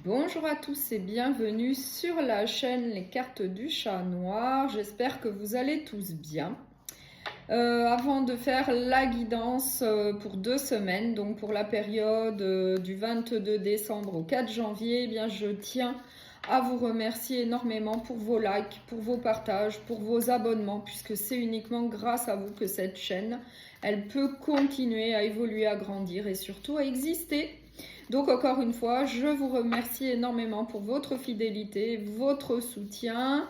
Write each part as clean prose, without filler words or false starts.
Bonjour à tous et bienvenue sur la chaîne Les Cartes du Chat Noir. J'espère que vous allez tous bien. Avant de faire la guidance pour 2 semaines, donc pour la période du 22 décembre au 4 janvier, eh bien je tiens à vous remercier énormément pour vos likes, pour vos partages, pour vos abonnements, puisque c'est uniquement grâce à vous que cette chaîne, elle peut continuer à évoluer, à grandir et surtout à exister. Donc encore une fois, je vous remercie énormément pour votre fidélité, votre soutien.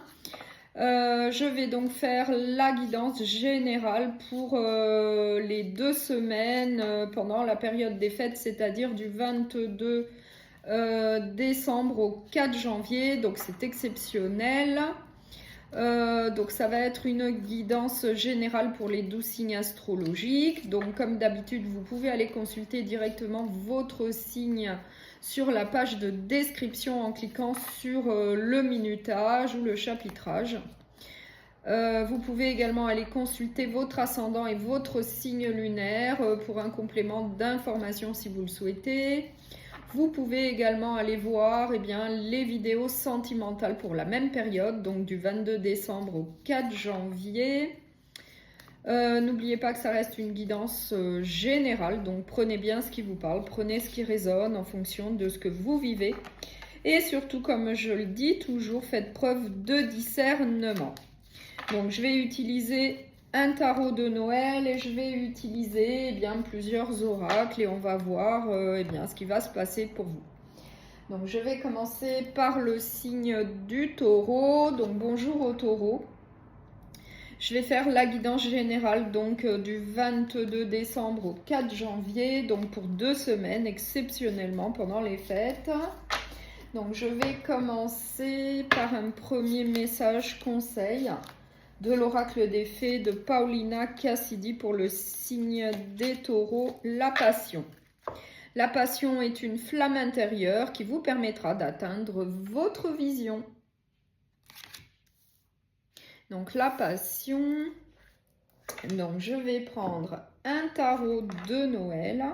Je vais donc faire la guidance générale pour les 2 semaines pendant la période des fêtes, c'est-à-dire du 22 décembre au 4 janvier. Donc c'est exceptionnel. Donc ça va être une guidance générale pour les 12 signes astrologiques. Donc comme d'habitude, vous pouvez aller consulter directement votre signe sur la page de description en cliquant sur le minutage ou le chapitrage. Vous pouvez également aller consulter votre ascendant et votre signe lunaire pour un complément d'information si vous le souhaitez. Vous pouvez également aller voir les vidéos sentimentales pour la même période, donc du 22 décembre au 4 janvier. N'oubliez pas que ça reste une guidance générale, donc prenez bien ce qui vous parle, prenez ce qui résonne en fonction de ce que vous vivez. Et surtout, comme je le dis toujours, faites preuve de discernement. Donc je vais utiliser un tarot de Noël et je vais utiliser plusieurs oracles et on va voir ce qui va se passer pour vous. Donc je vais commencer par le signe du taureau. Donc bonjour au taureau. Je vais faire la guidance générale donc du 22 décembre au 4 janvier, donc pour 2 semaines exceptionnellement pendant les fêtes. Donc je vais commencer par un premier message conseil de l'oracle des fées de Paulina Cassidy pour le signe des taureaux, la passion. La passion est une flamme intérieure qui vous permettra d'atteindre votre vision. Donc la passion, donc je vais prendre un tarot de Noël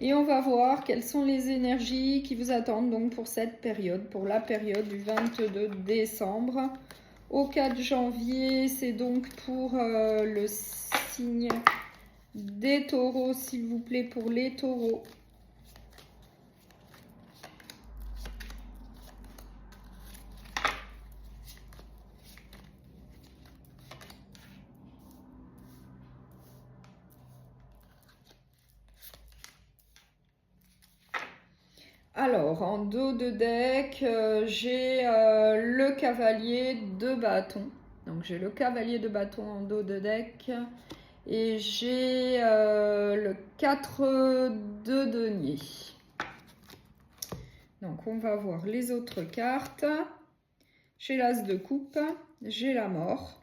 et on va voir quelles sont les énergies qui vous attendent donc pour cette période, pour la période du 22 décembre au 4 janvier. C'est donc pour le signe des taureaux, s'il vous plaît, pour les taureaux. Alors, en dos de deck, j'ai le cavalier de bâton. Donc, j'ai le cavalier de bâton en dos de deck. Et j'ai le 4 de denier. Donc, on va voir les autres cartes. J'ai l'as de coupe, j'ai la mort.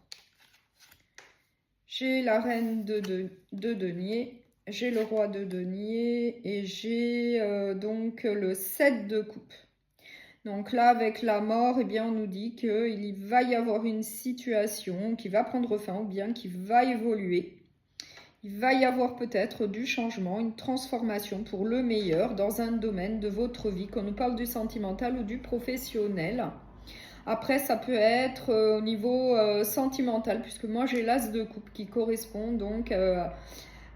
J'ai la reine de denier. J'ai le roi de denier et j'ai donc le 7 de coupe. Donc là, avec la mort, on nous dit qu'il va y avoir une situation qui va prendre fin ou bien qui va évoluer. Il va y avoir peut-être du changement, une transformation pour le meilleur dans un domaine de votre vie, qu'on nous parle du sentimental ou du professionnel. Après, ça peut être au niveau sentimental, puisque moi j'ai l'as de coupe qui correspond donc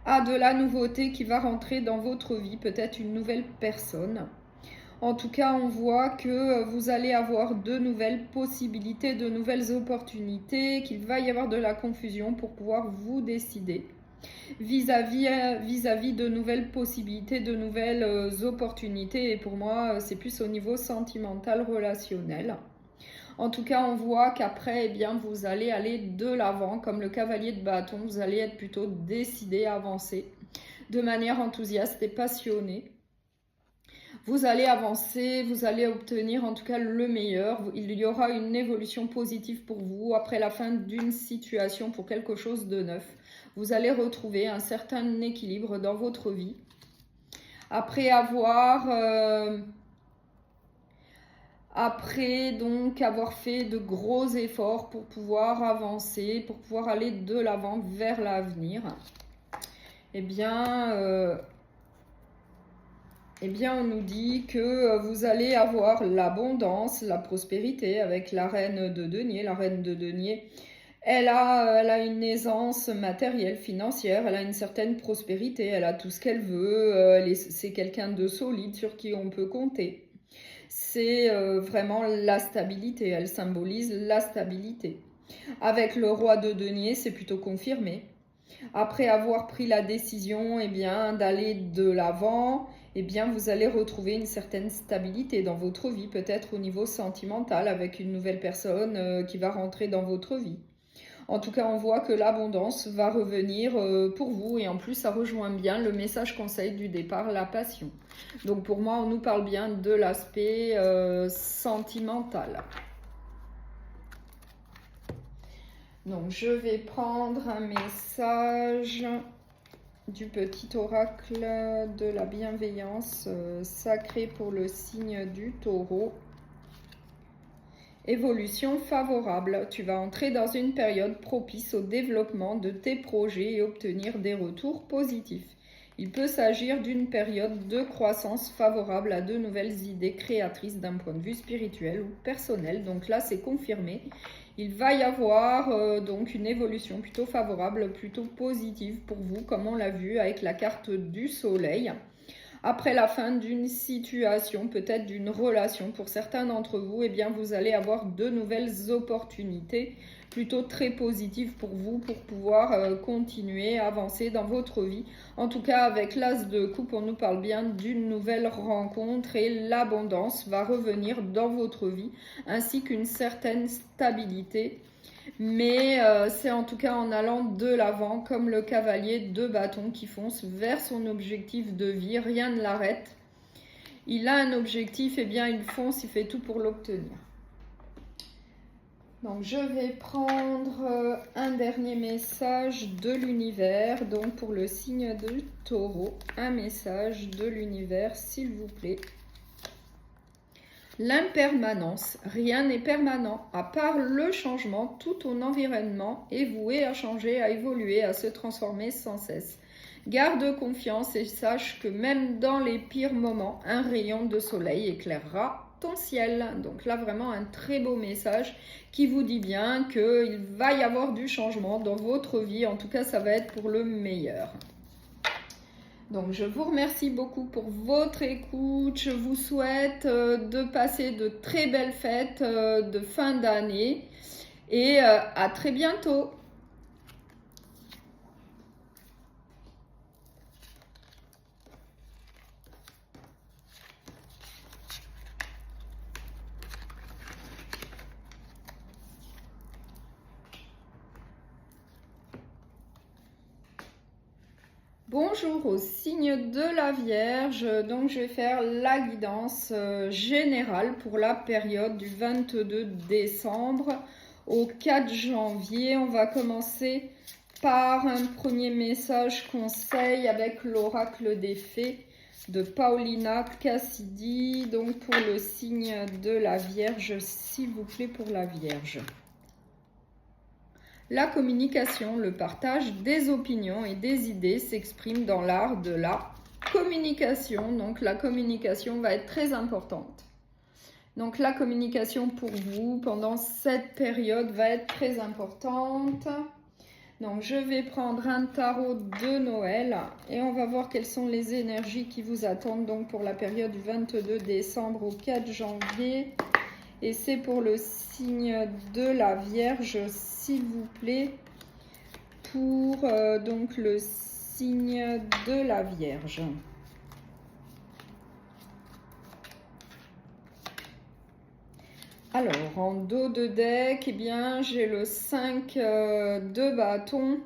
à de la nouveauté qui va rentrer dans votre vie, peut-être une nouvelle personne. En tout cas, on voit que vous allez avoir de nouvelles possibilités, de nouvelles opportunités, qu'il va y avoir de la confusion pour pouvoir vous décider vis-à-vis de nouvelles possibilités, de nouvelles opportunités. Et pour moi, c'est plus au niveau sentimental, relationnel. En tout cas, on voit qu'après, vous allez aller de l'avant, comme le cavalier de bâton. Vous allez être plutôt décidé à avancer de manière enthousiaste et passionnée. Vous allez avancer, vous allez obtenir en tout cas le meilleur. Il y aura une évolution positive pour vous après la fin d'une situation pour quelque chose de neuf. Vous allez retrouver un certain équilibre dans votre vie. Après avoir fait de gros efforts pour pouvoir avancer, pour pouvoir aller de l'avant vers l'avenir, eh bien, on nous dit que vous allez avoir l'abondance, la prospérité avec la reine de denier. La reine de denier, elle a une aisance matérielle, financière, elle a une certaine prospérité, elle a tout ce qu'elle veut, c'est quelqu'un de solide sur qui on peut compter. C'est vraiment la stabilité, elle symbolise la stabilité. Avec le roi de denier, c'est plutôt confirmé. Après avoir pris la décision d'aller de l'avant, vous allez retrouver une certaine stabilité dans votre vie, peut-être au niveau sentimental, avec une nouvelle personne qui va rentrer dans votre vie. En tout cas, on voit que l'abondance va revenir pour vous et en plus, ça rejoint bien le message conseil du départ, la passion. Donc pour moi, on nous parle bien de l'aspect sentimental. Donc je vais prendre un message du petit oracle de la bienveillance sacrée pour le signe du Taureau. Évolution favorable. Tu vas entrer dans une période propice au développement de tes projets et obtenir des retours positifs. Il peut s'agir d'une période de croissance favorable à de nouvelles idées créatrices d'un point de vue spirituel ou personnel. Donc là, c'est confirmé. Il va y avoir donc une évolution plutôt favorable, plutôt positive pour vous, comme on l'a vu avec la carte du soleil. Après la fin d'une situation, peut-être d'une relation, pour certains d'entre vous, vous allez avoir de nouvelles opportunités, plutôt très positives pour vous, pour pouvoir continuer à avancer dans votre vie. En tout cas, avec l'as de coupe, on nous parle bien d'une nouvelle rencontre et l'abondance va revenir dans votre vie, ainsi qu'une certaine stabilité. Mais c'est en tout cas en allant de l'avant, comme le cavalier de bâton qui fonce vers son objectif de vie. Rien ne l'arrête. Il a un objectif, il fonce, il fait tout pour l'obtenir. Donc je vais prendre un dernier message de l'univers. Donc pour le signe de Taureau, un message de l'univers, s'il vous plaît. L'impermanence, rien n'est permanent, à part le changement, tout ton environnement est voué à changer, à évoluer, à se transformer sans cesse. Garde confiance et sache que même dans les pires moments, un rayon de soleil éclairera ton ciel. Donc là, vraiment un très beau message qui vous dit bien qu'il va y avoir du changement dans votre vie. En tout cas, ça va être pour le meilleur. Donc, je vous remercie beaucoup pour votre écoute. Je vous souhaite de passer de très belles fêtes de fin d'année et à très bientôt. Bonjour au signe de la Vierge, donc je vais faire la guidance générale pour la période du 22 décembre au 4 janvier. On va commencer par un premier message conseil avec l'oracle des fées de Paulina Cassidy, donc pour le signe de la Vierge, s'il vous plaît pour la Vierge. La communication, le partage des opinions et des idées s'exprime dans l'art de la communication. Donc la communication va être très importante. Donc la communication pour vous pendant cette période va être très importante. Donc je vais prendre un tarot de Noël et on va voir quelles sont les énergies qui vous attendent donc pour la période du 22 décembre au 4 janvier. Et c'est pour le signe de la Vierge, s'il vous plaît, pour donc le signe de la Vierge. Alors, en dos de deck, j'ai le 5 de bâton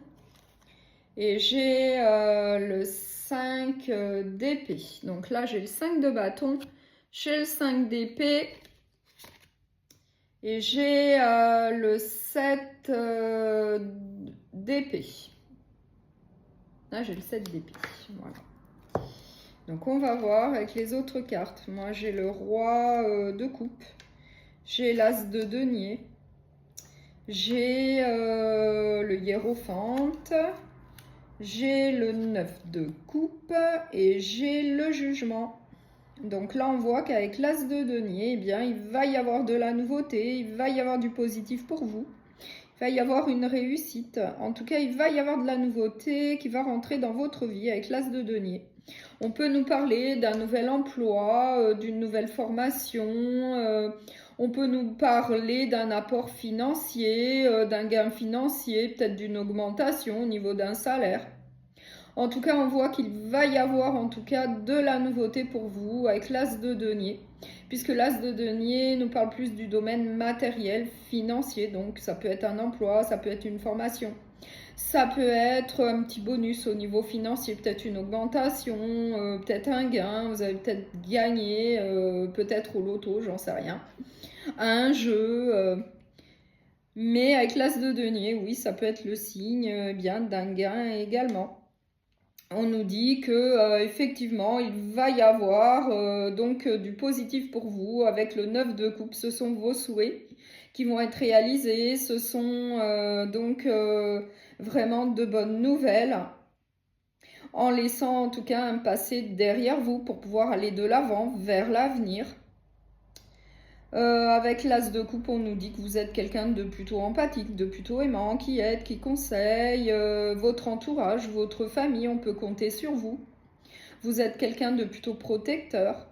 et j'ai le 5 d'épée. Donc là, j'ai le 5 de bâton, j'ai le 5 d'épée. Et j'ai le 7 d'épée. Là, j'ai le 7 d'épée. Voilà. Donc, on va voir avec les autres cartes. Moi, j'ai le roi de coupe. J'ai l'as de denier. J'ai le hiérophante. J'ai le 9 de coupe. Et j'ai le jugement. Donc là, on voit qu'avec l'As de denier, eh bien, il va y avoir de la nouveauté, il va y avoir du positif pour vous. Il va y avoir une réussite. En tout cas, il va y avoir de la nouveauté qui va rentrer dans votre vie avec l'As de denier. On peut nous parler d'un nouvel emploi, d'une nouvelle formation. On peut nous parler d'un apport financier, d'un gain financier, peut-être d'une augmentation au niveau d'un salaire. En tout cas, on voit qu'il va y avoir en tout cas de la nouveauté pour vous avec l'As de denier, puisque l'As de denier nous parle plus du domaine matériel, financier. Donc ça peut être un emploi, ça peut être une formation, ça peut être un petit bonus au niveau financier, peut-être une augmentation, peut-être un gain, vous avez peut-être gagné, peut-être au loto, j'en sais rien, un jeu. Mais avec l'As de denier, oui, ça peut être le signe bien d'un gain également. On nous dit que effectivement il va y avoir du positif pour vous avec le 9 de coupe. Ce sont vos souhaits qui vont être réalisés. Ce sont vraiment de bonnes nouvelles, en laissant en tout cas un passé derrière vous pour pouvoir aller de l'avant vers l'avenir. Avec l'As de coupe, on nous dit que vous êtes quelqu'un de plutôt empathique, de plutôt aimant, qui aide, qui conseille votre entourage, votre famille, on peut compter sur vous. Vous êtes quelqu'un de plutôt protecteur.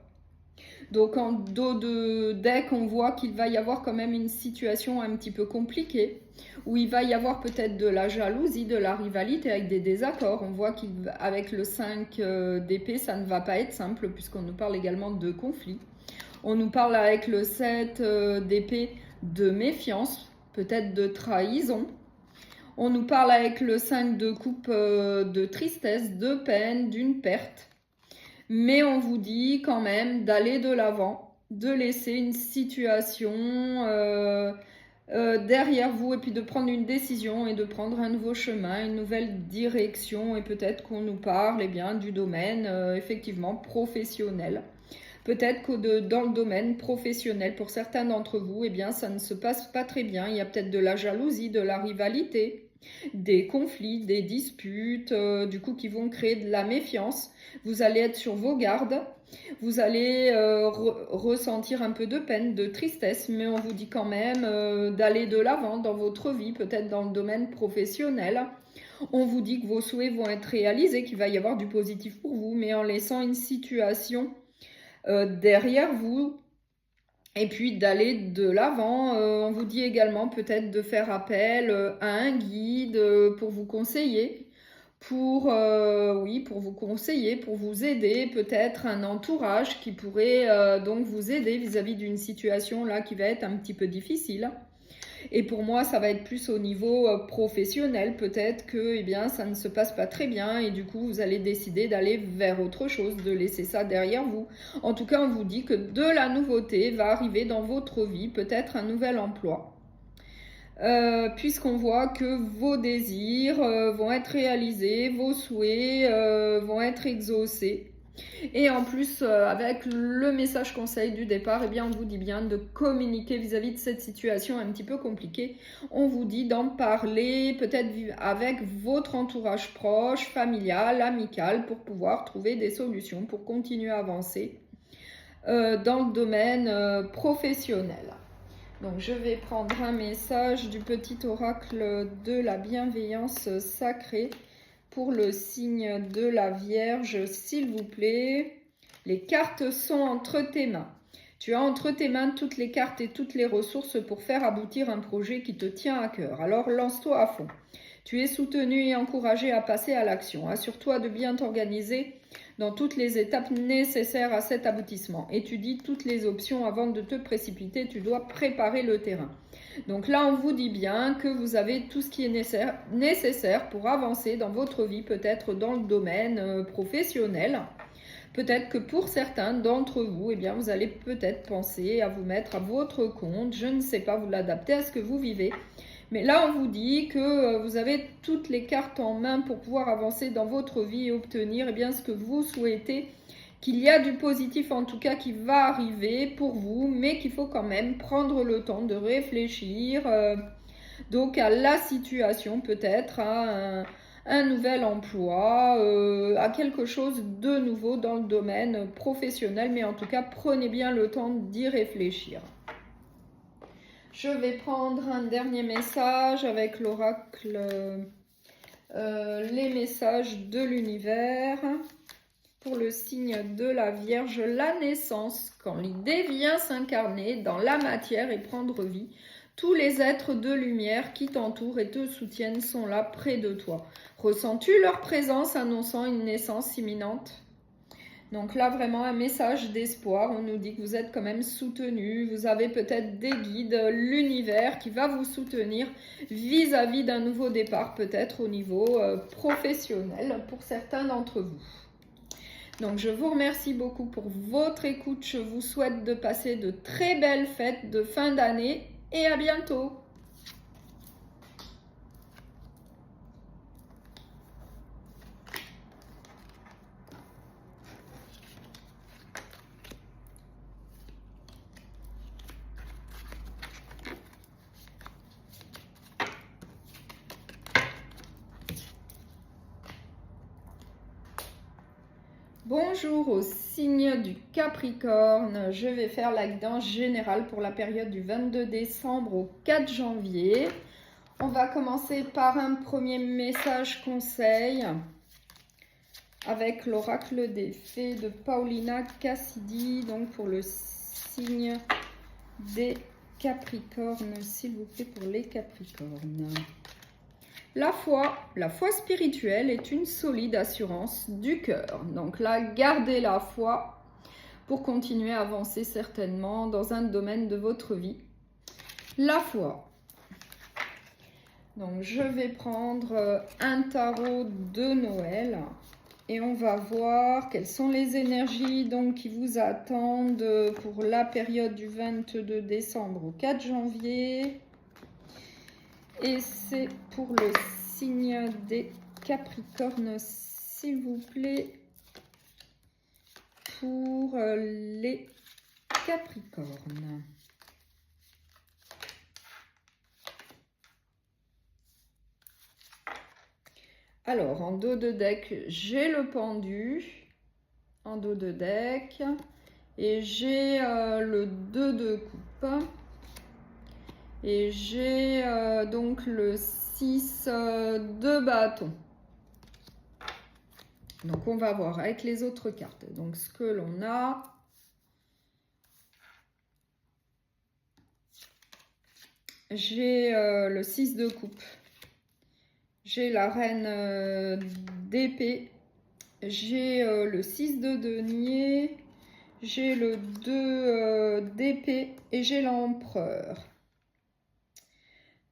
Donc en dos de deck, on voit qu'il va y avoir quand même une situation un petit peu compliquée, où il va y avoir peut-être de la jalousie, de la rivalité avec des désaccords. On voit qu'avec le 5 d'épée, ça ne va pas être simple, puisqu'on nous parle également de conflit. On nous parle avec le 7 d'épée de méfiance, peut-être de trahison. On nous parle avec le 5 de coupe de tristesse, de peine, d'une perte. Mais on vous dit quand même d'aller de l'avant, de laisser une situation derrière vous et puis de prendre une décision et de prendre un nouveau chemin, une nouvelle direction. Et peut-être qu'on nous parle du domaine effectivement professionnel. Peut-être que dans le domaine professionnel, pour certains d'entre vous, ça ne se passe pas très bien. Il y a peut-être de la jalousie, de la rivalité, des conflits, des disputes, qui vont créer de la méfiance. Vous allez être sur vos gardes. Vous allez ressentir un peu de peine, de tristesse, mais on vous dit quand même d'aller de l'avant dans votre vie, peut-être dans le domaine professionnel. On vous dit que vos souhaits vont être réalisés, qu'il va y avoir du positif pour vous, mais en laissant une situation derrière vous et puis d'aller de l'avant. On vous dit également peut-être de faire appel à un guide pour vous conseiller, pour vous conseiller, pour vous aider, peut-être un entourage qui pourrait donc vous aider vis-à-vis d'une situation là qui va être un petit peu difficile. Et pour moi, ça va être plus au niveau professionnel. Peut-être que ça ne se passe pas très bien et du coup, vous allez décider d'aller vers autre chose, de laisser ça derrière vous. En tout cas, on vous dit que de la nouveauté va arriver dans votre vie, peut-être un nouvel emploi. Puisqu'on voit que vos désirs vont être réalisés, vos souhaits vont être exaucés. Et en plus, avec le message conseil du départ, on vous dit bien de communiquer vis-à-vis de cette situation un petit peu compliquée. On vous dit d'en parler peut-être avec votre entourage proche, familial, amical, pour pouvoir trouver des solutions, pour continuer à avancer dans le domaine professionnel. Donc je vais prendre un message du petit oracle de la bienveillance sacrée pour le signe de la Vierge, s'il vous plaît. Les cartes sont entre tes mains. Tu as entre tes mains toutes les cartes et toutes les ressources pour faire aboutir un projet qui te tient à cœur. Alors lance-toi à fond. Tu es soutenu et encouragé à passer à l'action. Assure-toi de bien t'organiser dans toutes les étapes nécessaires à cet aboutissement. Étudie toutes les options avant de te précipiter. Tu dois préparer le terrain. Donc là, on vous dit bien que vous avez tout ce qui est nécessaire pour avancer dans votre vie, peut-être dans le domaine professionnel. Peut-être que pour certains d'entre vous, vous allez peut-être penser à vous mettre à votre compte. Je ne sais pas, vous l'adapter à ce que vous vivez. Mais là, on vous dit que vous avez toutes les cartes en main pour pouvoir avancer dans votre vie et obtenir ce que vous souhaitez. Qu'il y a du positif en tout cas qui va arriver pour vous, mais qu'il faut quand même prendre le temps de réfléchir donc à la situation, peut-être à un nouvel emploi, à quelque chose de nouveau dans le domaine professionnel, mais en tout cas, prenez bien le temps d'y réfléchir. Je vais prendre un dernier message avec l'oracle, les messages de l'univers. Pour le signe de la Vierge, la naissance, quand l'idée vient s'incarner dans la matière et prendre vie, tous les êtres de lumière qui t'entourent et te soutiennent sont là près de toi. Ressens-tu leur présence annonçant une naissance imminente ? Donc là, vraiment un message d'espoir. On nous dit que vous êtes quand même soutenu. Vous avez peut-être des guides, l'univers qui va vous soutenir vis-à-vis d'un nouveau départ, peut-être au niveau professionnel pour certains d'entre vous. Donc je vous remercie beaucoup pour votre écoute. Je vous souhaite de passer de très belles fêtes de fin d'année et à bientôt. Bonjour au signe du Capricorne, je vais faire la guidance générale pour la période du 22 décembre au 4 janvier. On va commencer par un premier message conseil avec l'oracle des fées de Paulina Cassidy, donc pour le signe des Capricornes, s'il vous plaît, pour les Capricornes. La foi spirituelle est une solide assurance du cœur. Donc là, gardez la foi pour continuer à avancer certainement dans un domaine de votre vie. La foi. Donc je vais prendre un tarot de Noël et on va voir quelles sont les énergies donc, qui vous attendent pour la période du 22 décembre au 4 janvier. Et c'est pour le signe des Capricornes, s'il vous plaît, pour les Capricornes. Alors, en dos de deck, j'ai le pendu, en dos de deck, et j'ai le 2 de coupe. Et j'ai donc le 6 de bâton. Donc on va voir avec les autres cartes. Donc ce que l'on a. J'ai le 6 de coupe. J'ai la reine d'épée. J'ai le 6 de denier. J'ai le 2 d'épée et j'ai l'empereur.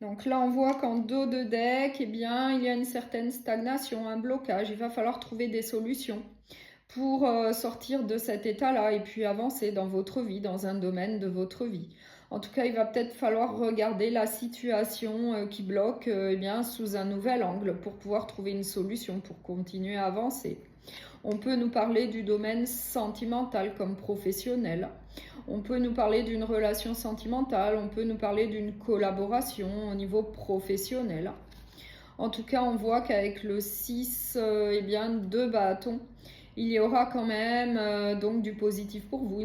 Donc là, on voit qu'en dos de deck, eh bien, il y a une certaine stagnation, un blocage. Il va falloir trouver des solutions pour sortir de cet état-là et puis avancer dans votre vie, dans un domaine de votre vie. En tout cas, il va peut-être falloir regarder la situation qui bloque eh bien, sous un nouvel angle pour pouvoir trouver une solution pour continuer à avancer. On peut nous parler du domaine sentimental comme professionnel. On peut nous parler d'une relation sentimentale, on peut nous parler d'une collaboration au niveau professionnel. En tout cas, on voit qu'avec le 6 eh bien, de bâton, il y aura quand même donc du positif pour vous,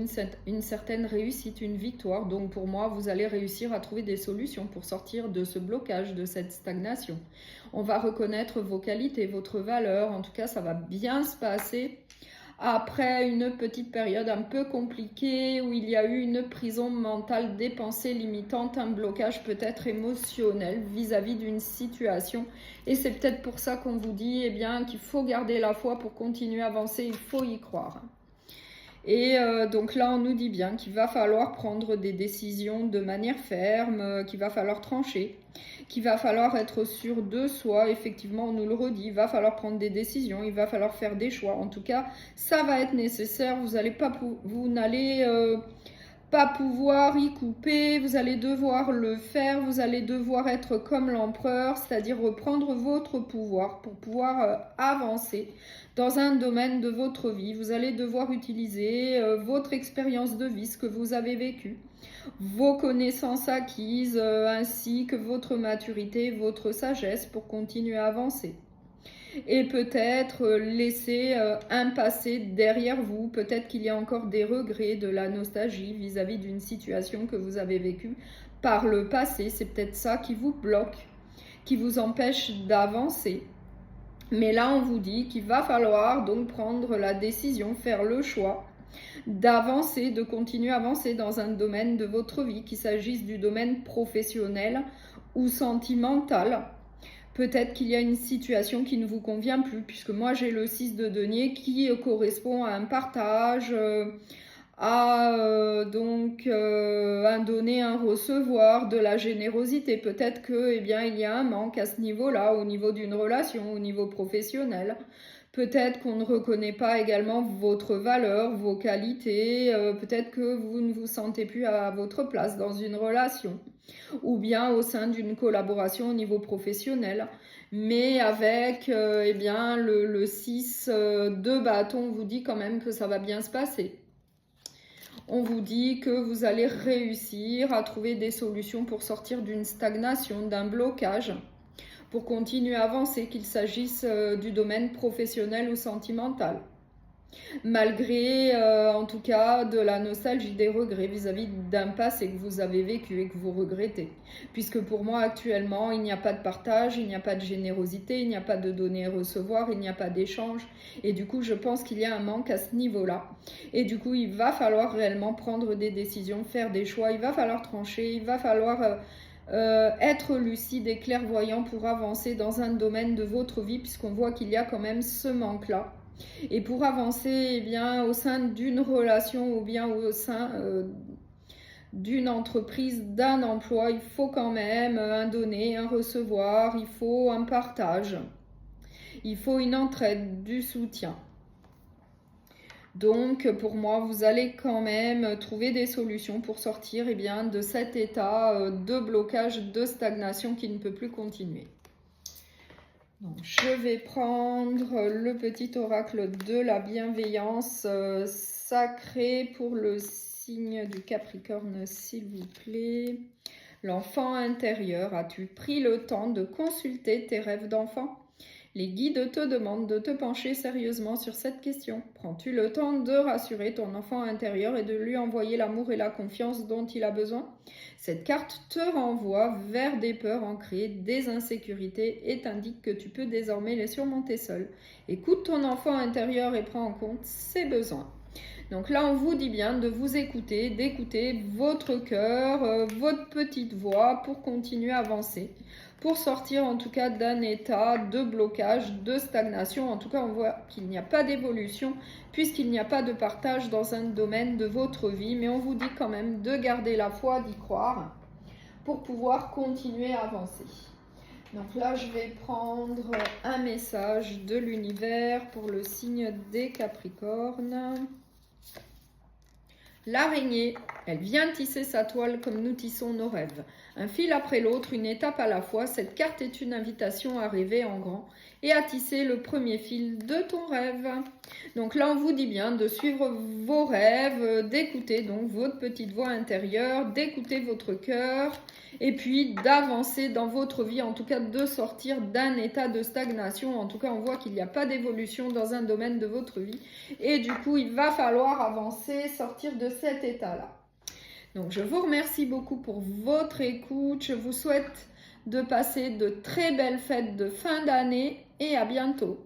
une certaine réussite, une victoire. Donc pour moi, vous allez réussir à trouver des solutions pour sortir de ce blocage, de cette stagnation. On va reconnaître vos qualités, votre valeur. En tout cas, ça va bien se passer. Après une petite période un peu compliquée où il y a eu une prison mentale, des pensées limitantes, un blocage peut-être émotionnel vis-à-vis d'une situation. Et c'est peut-être pour ça qu'on vous dit eh bien, qu'il faut garder la foi pour continuer à avancer, il faut y croire. Et donc là, on nous dit bien qu'il va falloir prendre des décisions de manière ferme, qu'il va falloir trancher, qu'il va falloir être sûr de soi. Effectivement, on nous le redit, il va falloir prendre des décisions, il va falloir faire des choix. En tout cas, ça va être nécessaire. Vous n'allez pas pouvoir y couper, vous allez devoir le faire, vous allez devoir être comme l'empereur, c'est-à-dire reprendre votre pouvoir pour pouvoir avancer dans un domaine de votre vie. Vous allez devoir utiliser votre expérience de vie, ce que vous avez vécu, vos connaissances acquises, ainsi que votre maturité, votre sagesse pour continuer à avancer. et peut-être laisser un passé derrière vous. Peut-être qu'il y a encore des regrets, de la nostalgie vis-à-vis d'une situation que vous avez vécue par le passé. C'est peut-être ça qui vous bloque, qui vous empêche d'avancer. Mais là, on vous dit qu'il va falloir donc prendre la décision, faire le choix d'avancer, de continuer à avancer dans un domaine de votre vie, qu'il s'agisse du domaine professionnel ou sentimental. Peut-être qu'il y a une situation qui ne vous convient plus, puisque moi j'ai le 6 de denier qui correspond à un partage, donc un donner, un recevoir, de la générosité. Peut-être que il y a un manque à ce niveau-là, au niveau d'une relation, au niveau professionnel. Peut-être qu'on ne reconnaît pas également votre valeur, vos qualités. Peut-être que vous ne vous sentez plus à votre place dans une relation ou bien au sein d'une collaboration au niveau professionnel. Mais avec le 6 de bâton, on vous dit quand même que ça va bien se passer. On vous dit que vous allez réussir à trouver des solutions pour sortir d'une stagnation, d'un blocage, pour continuer à avancer, qu'il s'agisse du domaine professionnel ou sentimental. Malgré, en tout cas, de la nostalgie, des regrets vis-à-vis d'un passé que vous avez vécu et que vous regrettez. Puisque pour moi, actuellement, il n'y a pas de partage, il n'y a pas de générosité, il n'y a pas de donner et recevoir, il n'y a pas d'échange. Et du coup, je pense qu'il y a un manque à ce niveau-là. Et du coup, il va falloir réellement prendre des décisions, faire des choix, il va falloir trancher, il va falloir être lucide et clairvoyant pour avancer dans un domaine de votre vie, puisqu'on voit qu'il y a quand même ce manque-là. Et pour avancer au sein d'une relation ou bien au sein d'une entreprise, d'un emploi, il faut quand même un donner, un recevoir, il faut un partage, il faut une entraide, du soutien. Donc pour moi, vous allez quand même trouver des solutions pour sortir de cet état de blocage, de stagnation qui ne peut plus continuer. Donc, je vais prendre le petit oracle de la bienveillance sacrée pour le signe du Capricorne, s'il vous plaît. L'enfant intérieur, as-tu pris le temps de consulter tes rêves d'enfant ? Les guides te demandent de te pencher sérieusement sur cette question. Prends-tu le temps de rassurer ton enfant intérieur et de lui envoyer l'amour et la confiance dont il a besoin ? Cette carte te renvoie vers des peurs ancrées, des insécurités et t'indique que tu peux désormais les surmonter seul. Écoute ton enfant intérieur et prends en compte ses besoins. Donc là, on vous dit bien de vous écouter, d'écouter votre cœur, votre petite voix pour continuer à avancer, pour sortir en tout cas d'un état de blocage, de stagnation. En tout cas, on voit qu'il n'y a pas d'évolution puisqu'il n'y a pas de partage dans un domaine de votre vie. Mais on vous dit quand même de garder la foi, d'y croire pour pouvoir continuer à avancer. Donc là, je vais prendre un message de l'univers pour le signe des Capricornes. L'araignée, elle vient tisser sa toile comme nous tissons nos rêves. Un fil après l'autre, une étape à la fois, cette carte est une invitation à rêver en grand et à tisser le premier fil de ton rêve. Donc là, on vous dit bien de suivre vos rêves, d'écouter donc votre petite voix intérieure, d'écouter votre cœur et puis d'avancer dans votre vie, en tout cas de sortir d'un état de stagnation. En tout cas, on voit qu'il n'y a pas d'évolution dans un domaine de votre vie et du coup, il va falloir avancer, sortir de cet état-là. Donc, je vous remercie beaucoup pour votre écoute. Je vous souhaite de passer de très belles fêtes de fin d'année et à bientôt.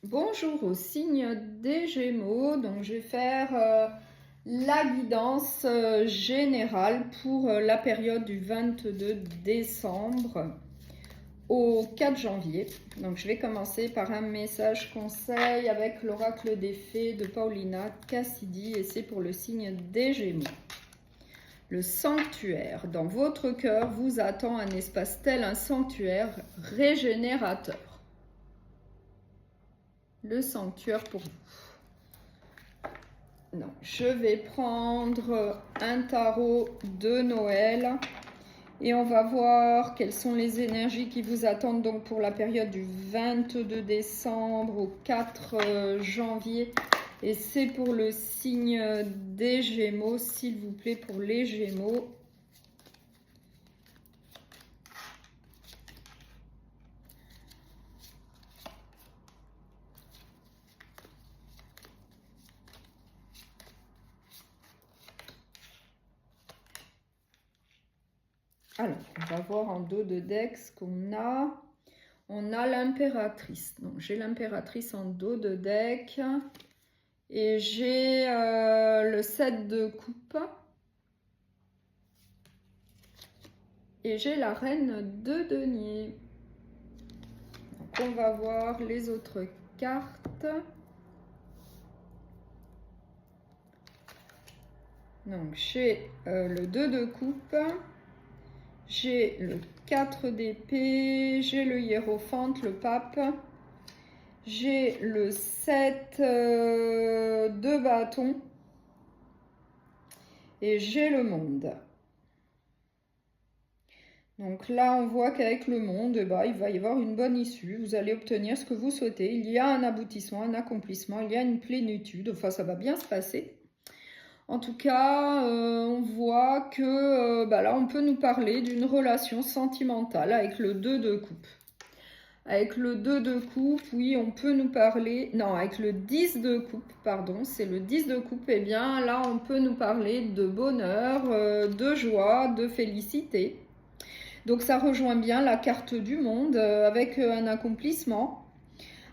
Bonjour au signe des Gémeaux, donc je vais faire la guidance générale pour la période du 22 décembre au 4 janvier. Donc je vais commencer par un message conseil avec l'oracle des fées de Paulina Cassidy et c'est pour le signe des Gémeaux. Le sanctuaire. Dans votre cœur vous attend un espace tel un sanctuaire régénérateur. Le sanctuaire pour vous. Donc, je vais prendre un tarot de Noël et on va voir quelles sont les énergies qui vous attendent donc pour la période du 22 décembre au 4 janvier. Et c'est pour le signe des Gémeaux, s'il vous plaît, pour les Gémeaux. Alors, on va voir en dos de deck ce qu'on a. On a l'impératrice. Donc, j'ai l'impératrice en dos de deck. Et j'ai le 7 de coupe. Et j'ai la reine de denier. Donc, on va voir les autres cartes. Donc, j'ai le 2 de coupe. J'ai le 4 d'épée, j'ai le hiérophante, le pape, j'ai le 7 de bâton et j'ai le monde. Donc là, on voit qu'avec le monde, il va y avoir une bonne issue. Vous allez obtenir ce que vous souhaitez. Il y a un aboutissement, un accomplissement, il y a une plénitude. Enfin, ça va bien se passer. En tout cas, on voit que là, on peut nous parler d'une relation sentimentale avec le 2 de coupe. Avec le 2 de coupe, oui, on peut nous parler... Non, avec le 10 de coupe, pardon, c'est le 10 de coupe. Eh bien, là, on peut nous parler de bonheur, de joie, de félicité. Donc, ça rejoint bien la carte du monde avec un accomplissement,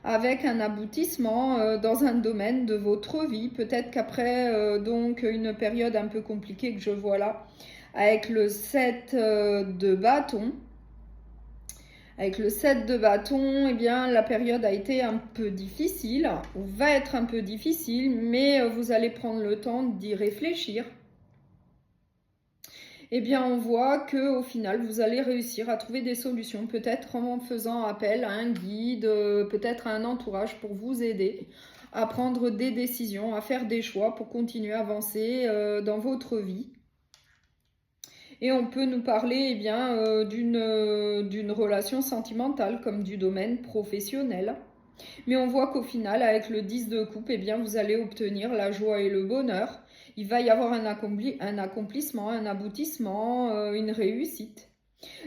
avec un aboutissement dans un domaine de votre vie. Peut-être qu'après donc une période un peu compliquée que je vois là, avec le 7 de bâton, avec le 7 de bâton, eh bien, la période a été un peu difficile, ou va être un peu difficile, mais vous allez prendre le temps d'y réfléchir. Eh bien, on voit qu'au final, vous allez réussir à trouver des solutions, peut-être en faisant appel à un guide, peut-être à un entourage pour vous aider à prendre des décisions, à faire des choix pour continuer à avancer dans votre vie. Et on peut nous parler eh bien, d'une relation sentimentale comme du domaine professionnel. Mais on voit qu'au final, avec le 10 de coupe, eh bien, vous allez obtenir la joie et le bonheur. Il va y avoir un accomplissement, un aboutissement, une réussite.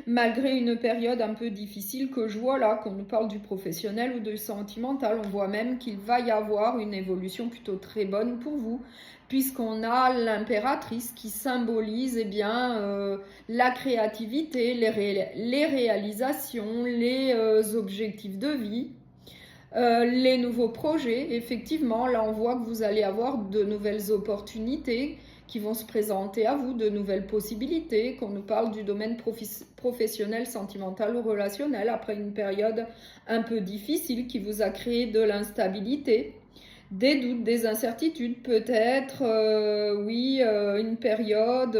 Malgré une période un peu difficile que je vois là, qu'on nous parle du professionnel ou du sentimental, on voit même qu'il va y avoir une évolution plutôt très bonne pour vous, puisqu'on a l'impératrice qui symbolise eh bien, la créativité, les réalisations, les objectifs de vie. Les nouveaux projets, effectivement, là on voit que vous allez avoir de nouvelles opportunités qui vont se présenter à vous, de nouvelles possibilités, qu'on nous parle du domaine professionnel, sentimental ou relationnel, après une période un peu difficile qui vous a créé de l'instabilité, des doutes, des incertitudes, peut-être, oui, une période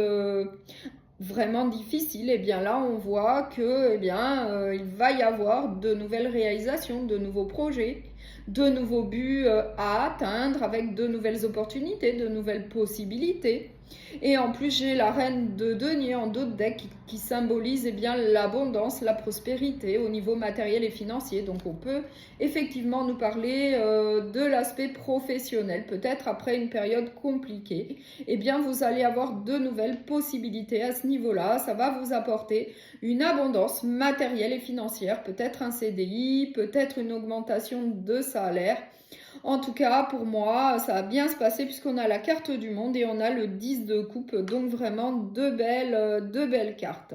vraiment difficile. Et bien là, on voit que eh bien, il va y avoir de nouvelles réalisations, de nouveaux projets, de nouveaux buts à atteindre avec de nouvelles opportunités, de nouvelles possibilités. Et en plus, j'ai la reine de denier en dos de deck qui symbolise eh bien, l'abondance, la prospérité au niveau matériel et financier. Donc on peut effectivement nous parler de l'aspect professionnel. Peut-être après une période compliquée, eh bien, vous allez avoir de nouvelles possibilités à ce niveau-là. Ça va vous apporter une abondance matérielle et financière, peut-être un CDI, peut-être une augmentation de salaire. En tout cas, pour moi, ça va bien se passer puisqu'on a la carte du monde et on a le 10 de coupe. Donc vraiment deux belles cartes.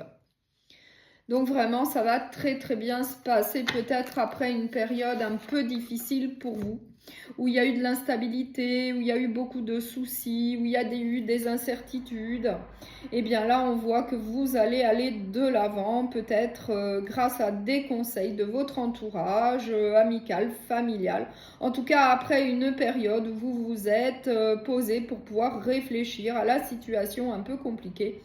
Donc vraiment, ça va très très bien se passer peut-être après une période un peu difficile pour vous, où il y a eu de l'instabilité, où il y a eu beaucoup de soucis, où il y a eu des incertitudes. Et bien là, on voit que vous allez aller de l'avant, peut-être grâce à des conseils de votre entourage, amical, familial. En tout cas, après une période où vous vous êtes posé pour pouvoir réfléchir à la situation un peu compliquée.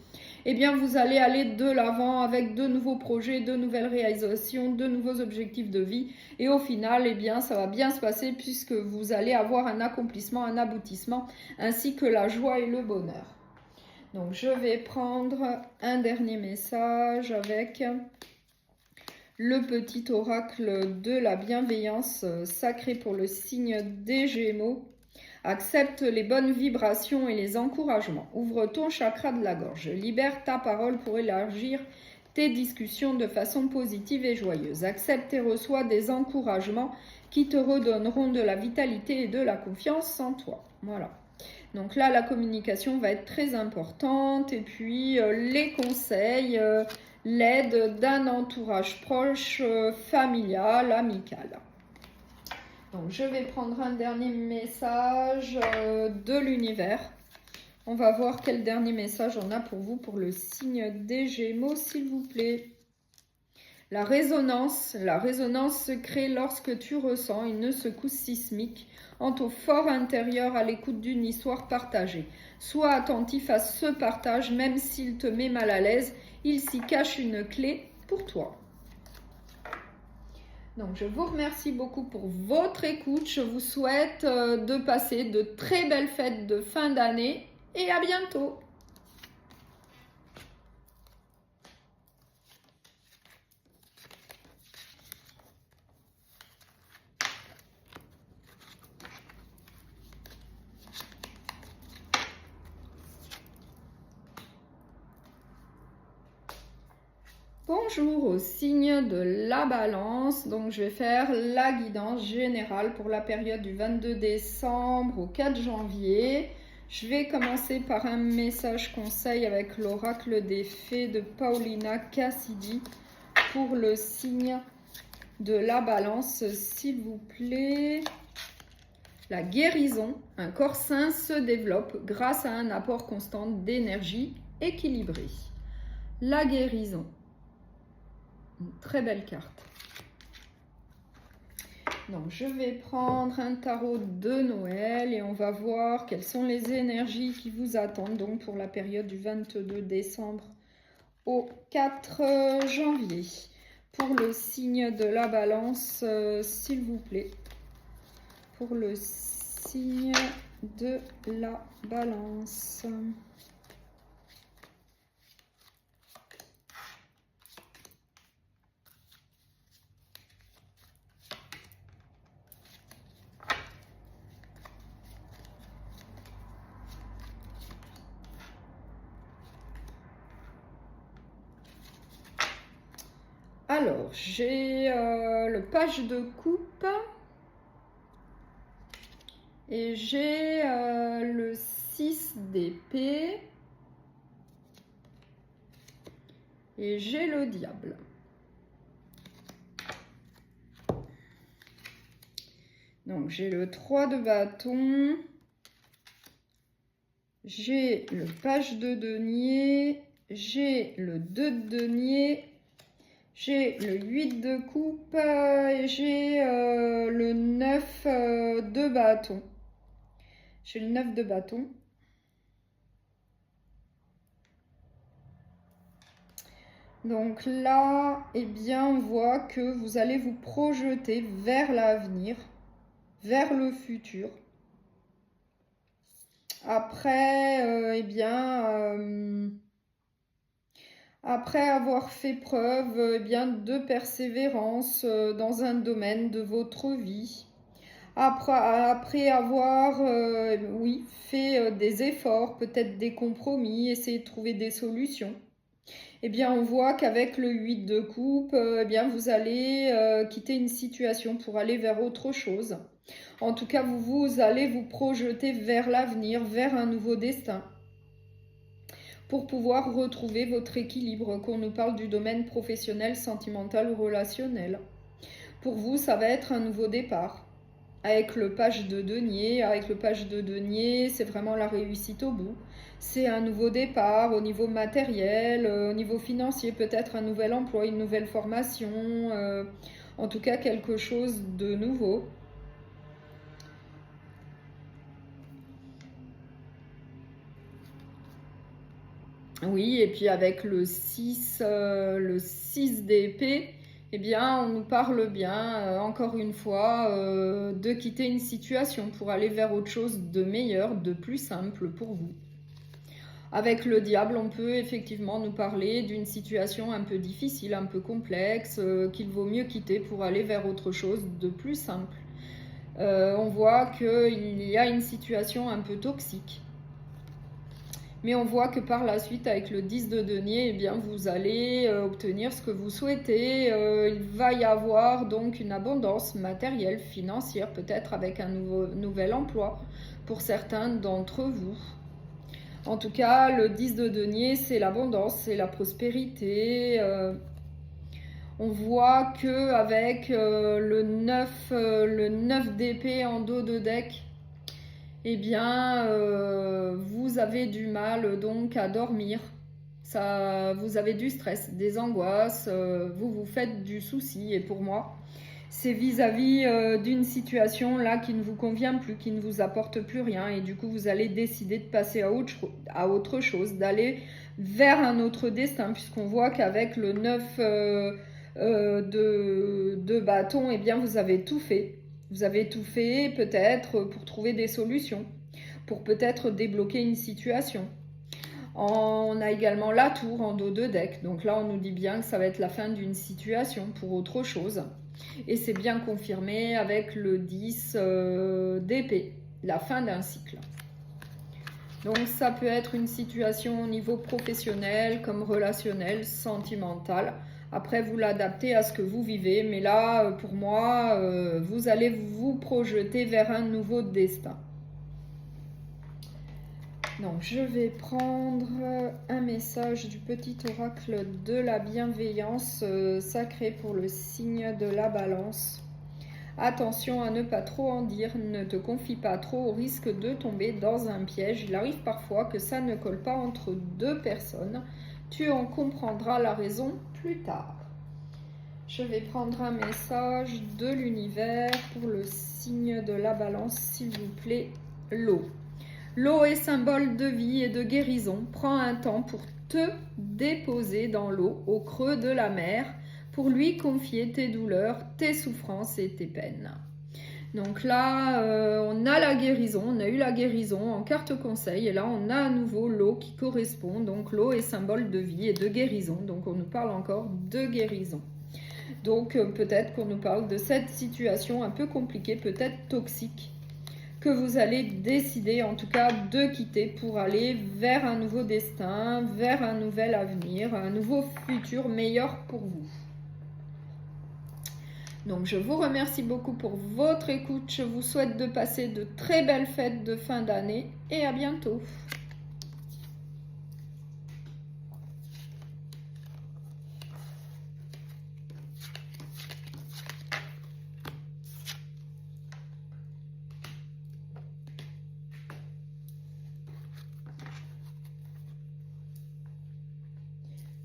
eh bien vous allez aller de l'avant avec de nouveaux projets, de nouvelles réalisations, de nouveaux objectifs de vie. Et au final, eh bien ça va bien se passer puisque vous allez avoir un accomplissement, un aboutissement, ainsi que la joie et le bonheur. Donc je vais prendre un dernier message avec le petit oracle de la bienveillance sacrée pour le signe des Gémeaux. Accepte les bonnes vibrations et les encouragements. Ouvre ton chakra de la gorge. Libère ta parole pour élargir tes discussions de façon positive et joyeuse. Accepte et reçois des encouragements qui te redonneront de la vitalité et de la confiance en toi. Voilà. Donc là, la communication va être très importante. Et puis, les conseils, l'aide d'un entourage proche, familial, amical. Donc, je vais prendre un dernier message de l'univers. On va voir quel dernier message on a pour vous, pour le signe des Gémeaux, s'il vous plaît. La résonance se crée lorsque tu ressens une secousse sismique en ton fort intérieur à l'écoute d'une histoire partagée. Sois attentif à ce partage, même s'il te met mal à l'aise, il s'y cache une clé pour toi. Donc, je vous remercie beaucoup pour votre écoute. Je vous souhaite de passer de très belles fêtes de fin d'année et à bientôt. Bonjour au signe de la Balance. Donc je vais faire la guidance générale pour la période du 22 décembre au 4 janvier. Je vais commencer par un message conseil avec l'oracle des fées de Paulina Cassidy pour le signe de la Balance, s'il vous plaît. La guérison, un corps sain se développe grâce à un apport constant d'énergie équilibrée. La guérison. Une très belle carte. Donc, je vais prendre un tarot de Noël et on va voir quelles sont les énergies qui vous attendent donc pour la période du 22 décembre au 4 janvier. Pour le signe de la Balance, s'il vous plaît. Pour le signe de la Balance. Alors, j'ai le page de coupe et j'ai le 6 d'épée et j'ai le diable. Donc, j'ai le 3 de bâton, j'ai le page de denier, j'ai le 2 de denier, j'ai le 8 de coupe et j'ai le 9 de bâton. J'ai le 9 de bâton. Donc là, eh bien, on voit que vous allez vous projeter vers l'avenir, vers le futur. Après, après avoir fait preuve de persévérance dans un domaine de votre vie, après avoir fait des efforts, peut-être des compromis, essayer de trouver des solutions, on voit qu'avec le 8 de coupe, vous allez quitter une situation pour aller vers autre chose. En tout cas, vous allez vous projeter vers l'avenir, vers un nouveau destin, pour pouvoir retrouver votre équilibre, qu'on nous parle du domaine professionnel, sentimental ou relationnel. Pour vous, ça va être un nouveau départ. Avec le page de denier, c'est vraiment la réussite au bout. C'est un nouveau départ au niveau matériel, au niveau financier, peut-être un nouvel emploi, une nouvelle formation, en tout cas quelque chose de nouveau. Oui, et puis avec le 6 d'épée, eh bien, on nous parle bien, encore une fois, de quitter une situation pour aller vers autre chose de meilleur, de plus simple pour vous. Avec le diable, on peut effectivement nous parler d'une situation un peu difficile, un peu complexe, qu'il vaut mieux quitter pour aller vers autre chose de plus simple. On voit qu'il y a une situation un peu toxique. Mais on voit que par la suite, avec le 10 de denier, eh bien, vous allez obtenir ce que vous souhaitez. Il va y avoir donc une abondance matérielle, financière, peut-être avec un nouvel emploi pour certains d'entre vous. En tout cas, le 10 de denier, c'est l'abondance, c'est la prospérité. On voit que avec le 9 d'épée en dos de deck, eh bien, vous avez du mal donc à dormir. Vous avez du stress, des angoisses, vous vous faites du souci. Et pour moi, c'est vis-à-vis d'une situation là qui ne vous convient plus, qui ne vous apporte plus rien. Et du coup, vous allez décider de passer à autre chose, d'aller vers un autre destin, puisqu'on voit qu'avec le 9 de bâton, eh bien, vous avez tout fait. Vous avez tout fait peut-être pour trouver des solutions, pour peut-être débloquer une situation. On a également la tour en dos de deck. Donc là, on nous dit bien que ça va être la fin d'une situation pour autre chose. Et c'est bien confirmé avec le 10 d'épée, la fin d'un cycle. Donc ça peut être une situation au niveau professionnel, comme relationnel, sentimental. Après, vous l'adaptez à ce que vous vivez. Mais là, pour moi, vous allez vous projeter vers un nouveau destin. Donc, je vais prendre un message du petit oracle de la bienveillance sacrée pour le signe de la balance. Attention à ne pas trop en dire, ne te confie pas trop au risque de tomber dans un piège. Il arrive parfois que ça ne colle pas entre deux personnes. Tu en comprendras la raison plus tard. Je vais prendre un message de l'univers pour le signe de la balance, s'il vous plaît, l'eau. L'eau est symbole de vie et de guérison. Prends un temps pour te déposer dans l'eau, au creux de la mer, pour lui confier tes douleurs, tes souffrances et tes peines. Donc là, on a la guérison, on a eu la guérison en carte conseil, et là on a à nouveau l'eau qui correspond. Donc l'eau est symbole de vie et de guérison, donc on nous parle encore de guérison. Donc peut-être qu'on nous parle de cette situation un peu compliquée, peut-être toxique, que vous allez décider en tout cas de quitter pour aller vers un nouveau destin, vers un nouvel avenir, un nouveau futur meilleur pour vous. Donc je vous remercie beaucoup pour votre écoute, je vous souhaite de passer de très belles fêtes de fin d'année et à bientôt.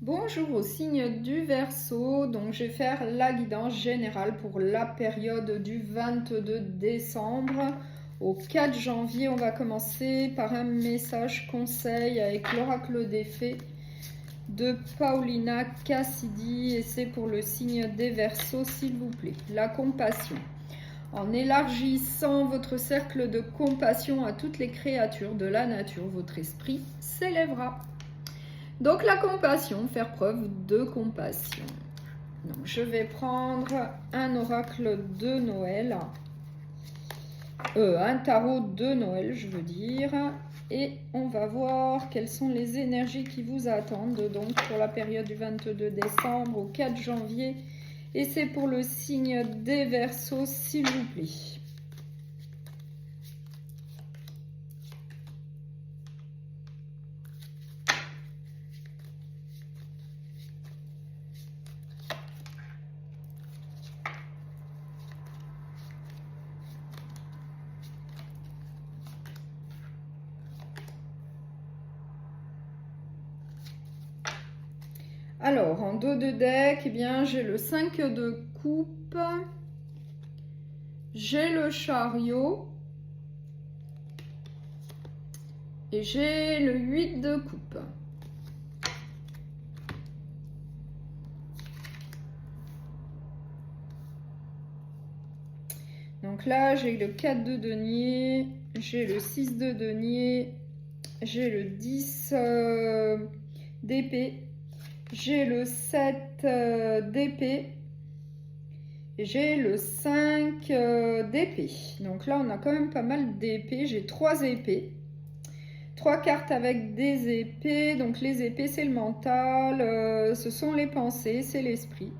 Bonjour au signe du Verseau, donc je vais faire la guidance générale pour la période du 22 décembre au 4 janvier. On va commencer par un message conseil avec l'oracle des fées de Paulina Cassidy et c'est pour le signe des Verseaux, s'il vous plaît. La compassion. En élargissant votre cercle de compassion à toutes les créatures de la nature, votre esprit s'élèvera. Donc la compassion, faire preuve de compassion. Donc je vais prendre un oracle de Noël, un tarot de Noël je veux dire, et on va voir quelles sont les énergies qui vous attendent donc pour la période du 22 décembre au 4 janvier, et c'est pour le signe des Verseaux, s'il vous plaît. Alors, en dos de deck, eh bien, j'ai le 5 de coupe, j'ai le chariot et j'ai le 8 de coupe. Donc là, j'ai le 4 de denier, j'ai le 6 de denier, j'ai le 10 d'épée, j'ai le 7 d'épée, et j'ai le 5 d'épée. Donc là, on a quand même pas mal d'épées. J'ai 3 épées. 3 cartes avec des épées. Donc les épées, c'est le mental, ce sont les pensées, c'est l'esprit.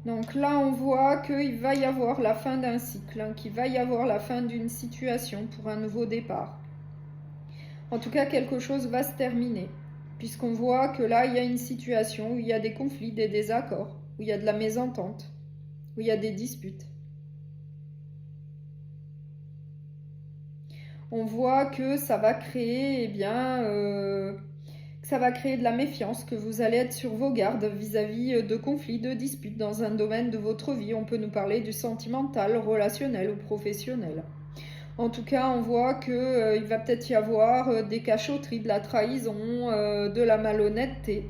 Donc là, on voit qu'il va y avoir la fin d'un cycle, hein, qu'il va y avoir la fin d'une situation pour un nouveau départ. En tout cas, quelque chose va se terminer, puisqu'on voit que là, il y a une situation où il y a des conflits, des désaccords, où il y a de la mésentente, où il y a des disputes. On voit que ça va créer, ça va créer de la méfiance, que vous allez être sur vos gardes vis-à-vis de conflits, de disputes dans un domaine de votre vie. On peut nous parler du sentimental, relationnel ou professionnel. En tout cas, on voit qu'il va peut-être y avoir des cachotteries, de la trahison, de la malhonnêteté.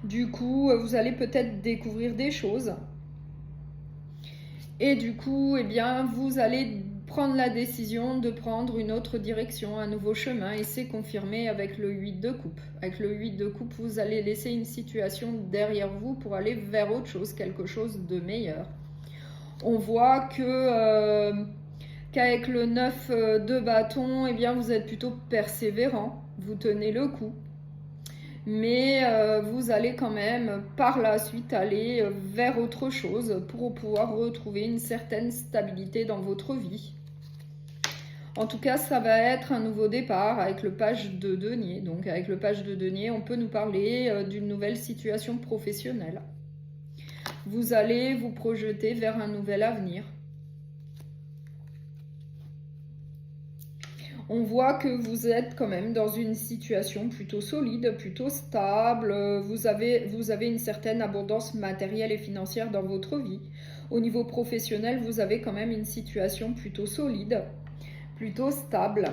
Du coup, vous allez peut-être découvrir des choses. Et du coup, vous allez prendre la décision de prendre une autre direction, un nouveau chemin, et c'est confirmé avec le 8 de coupe. Avec le 8 de coupe, vous allez laisser une situation derrière vous pour aller vers autre chose, quelque chose de meilleur. On voit qu'avec le 9 de bâton, vous êtes plutôt persévérant, vous tenez le coup. Mais vous allez quand même par la suite aller vers autre chose pour pouvoir retrouver une certaine stabilité dans votre vie. En tout cas, ça va être un nouveau départ avec le page de denier. Donc avec le page de denier, on peut nous parler d'une nouvelle situation professionnelle. Vous allez vous projeter vers un nouvel avenir. On voit que vous êtes quand même dans une situation plutôt solide, plutôt stable. Vous avez une certaine abondance matérielle et financière dans votre vie. Au niveau professionnel, vous avez quand même une situation plutôt solide, plutôt stable.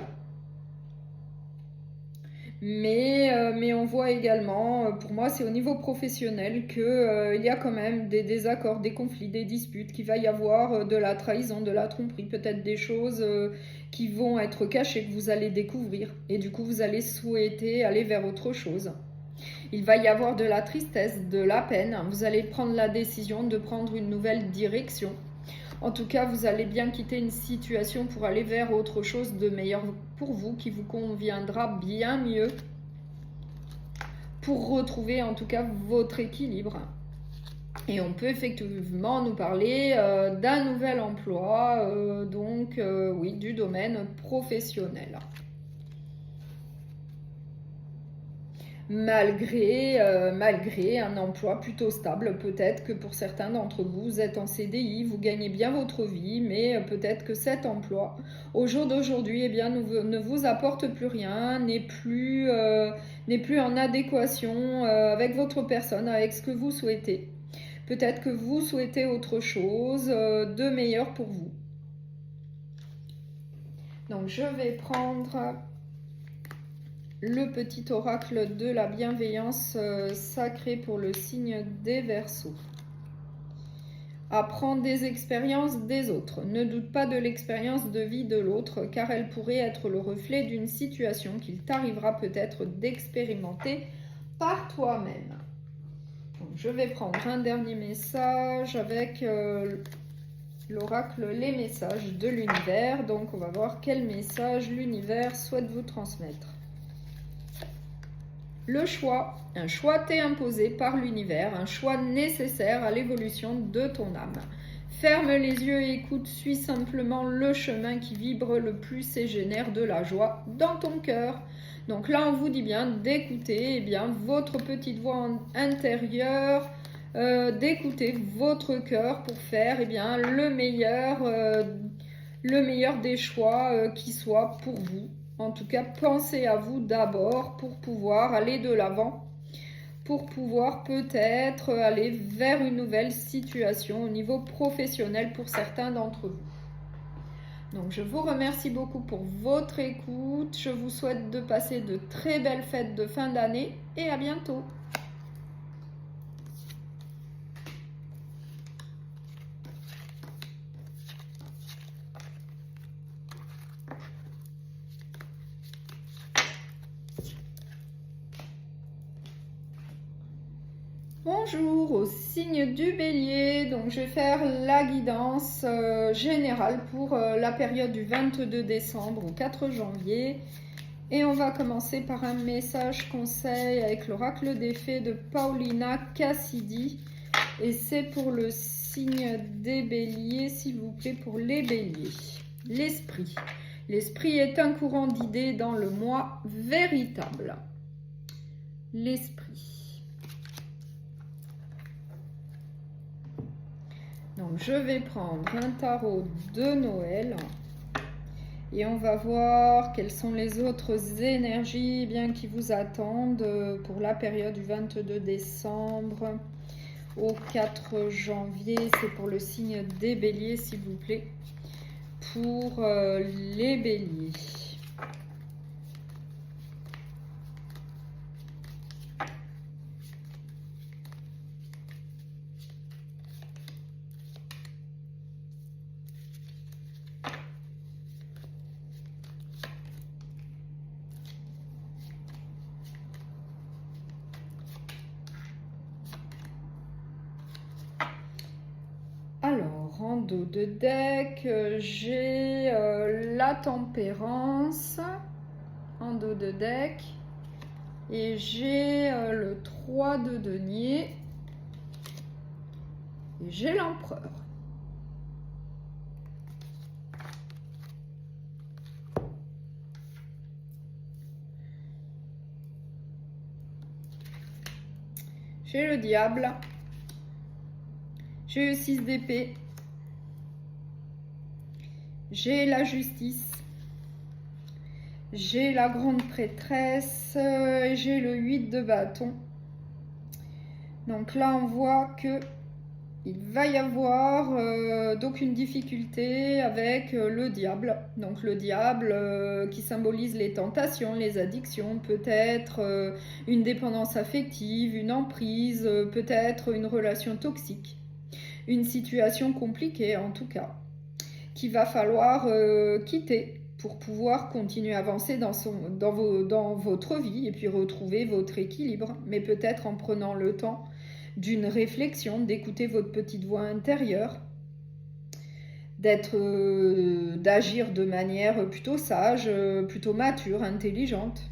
Mais on voit également, pour moi c'est au niveau professionnel qu'il y a quand même des désaccords, des conflits, des disputes, qu'il va y avoir de la trahison, de la tromperie, peut-être des choses qui vont être cachées, que vous allez découvrir. Et du coup vous allez souhaiter aller vers autre chose. Il va y avoir de la tristesse, de la peine. Vous allez prendre la décision de prendre une nouvelle direction. En tout cas, vous allez bien quitter une situation pour aller vers autre chose de meilleur pour vous, qui vous conviendra bien mieux, pour retrouver en tout cas votre équilibre. Et on peut effectivement nous parler d'un nouvel emploi, oui, du domaine professionnel. Malgré un emploi plutôt stable. Peut-être que pour certains d'entre vous, vous êtes en CDI, vous gagnez bien votre vie, mais peut-être que cet emploi, au jour d'aujourd'hui, ne vous apporte plus rien, n'est plus en adéquation avec votre personne, avec ce que vous souhaitez. Peut-être que vous souhaitez autre chose de meilleur pour vous. Donc je vais prendre le petit oracle de la bienveillance sacrée pour le signe des Verseaux. Apprends des expériences des autres. Ne doute pas de l'expérience de vie de l'autre, car elle pourrait être le reflet d'une situation qu'il t'arrivera peut-être d'expérimenter par toi-même. Donc, je vais prendre un dernier message avec l'oracle Les messages de l'univers. Donc on va voir quel message l'univers souhaite vous transmettre. Le choix, un choix t'est imposé par l'univers, un choix nécessaire à l'évolution de ton âme. Ferme les yeux et écoute, suis simplement le chemin qui vibre le plus et génère de la joie dans ton cœur. Donc là, on vous dit bien d'écouter votre petite voix intérieure, d'écouter votre cœur pour faire le meilleur des choix qui soit pour vous. En tout cas, pensez à vous d'abord pour pouvoir aller de l'avant, pour pouvoir peut-être aller vers une nouvelle situation au niveau professionnel pour certains d'entre vous. Donc, je vous remercie beaucoup pour votre écoute. Je vous souhaite de passer de très belles fêtes de fin d'année et à bientôt. Bonjour au signe du Bélier, donc je vais faire la guidance générale pour la période du 22 décembre au 4 janvier. Et on va commencer par un message conseil avec l'oracle des fées de Paulina Cassidy. Et c'est pour le signe des Béliers, s'il vous plaît, pour les Béliers. L'esprit. L'esprit est un courant d'idées dans le moi véritable. L'esprit. Donc je vais prendre un tarot de Noël et on va voir quelles sont les autres énergies bien qui vous attendent pour la période du 22 décembre au 4 janvier. C'est pour le signe des Béliers, s'il vous plaît, pour les Béliers. Alors, en dos de deck, j'ai la tempérance en dos de deck et j'ai le 3 de denier et j'ai l'empereur. J'ai le diable. J'ai le 6 d'épée, j'ai la justice, j'ai la grande prêtresse, et j'ai le 8 de bâton. Donc là, on voit que il va y avoir donc une difficulté avec le diable. Donc le diable qui symbolise les tentations, les addictions, peut-être une dépendance affective, une emprise, peut-être une relation toxique. Une situation compliquée en tout cas, qu'il va falloir quitter pour pouvoir continuer à avancer dans votre vie et puis retrouver votre équilibre, mais peut-être en prenant le temps d'une réflexion, d'écouter votre petite voix intérieure, d'agir de manière plutôt sage, plutôt mature, intelligente.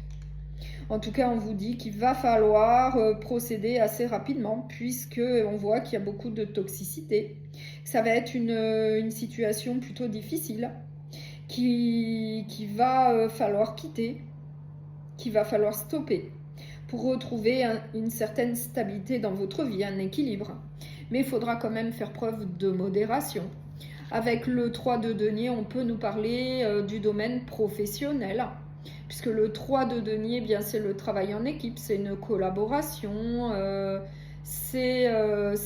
En tout cas, on vous dit qu'il va falloir procéder assez rapidement puisque on voit qu'il y a beaucoup de toxicité. Ça va être une situation plutôt difficile qu'il va falloir quitter, qu'il va falloir stopper pour retrouver une certaine stabilité dans votre vie, un équilibre. Mais il faudra quand même faire preuve de modération. Avec le 3 de denier, on peut nous parler du domaine professionnel. Puisque le 3 de denier, bien c'est le travail en équipe, c'est une collaboration, c'est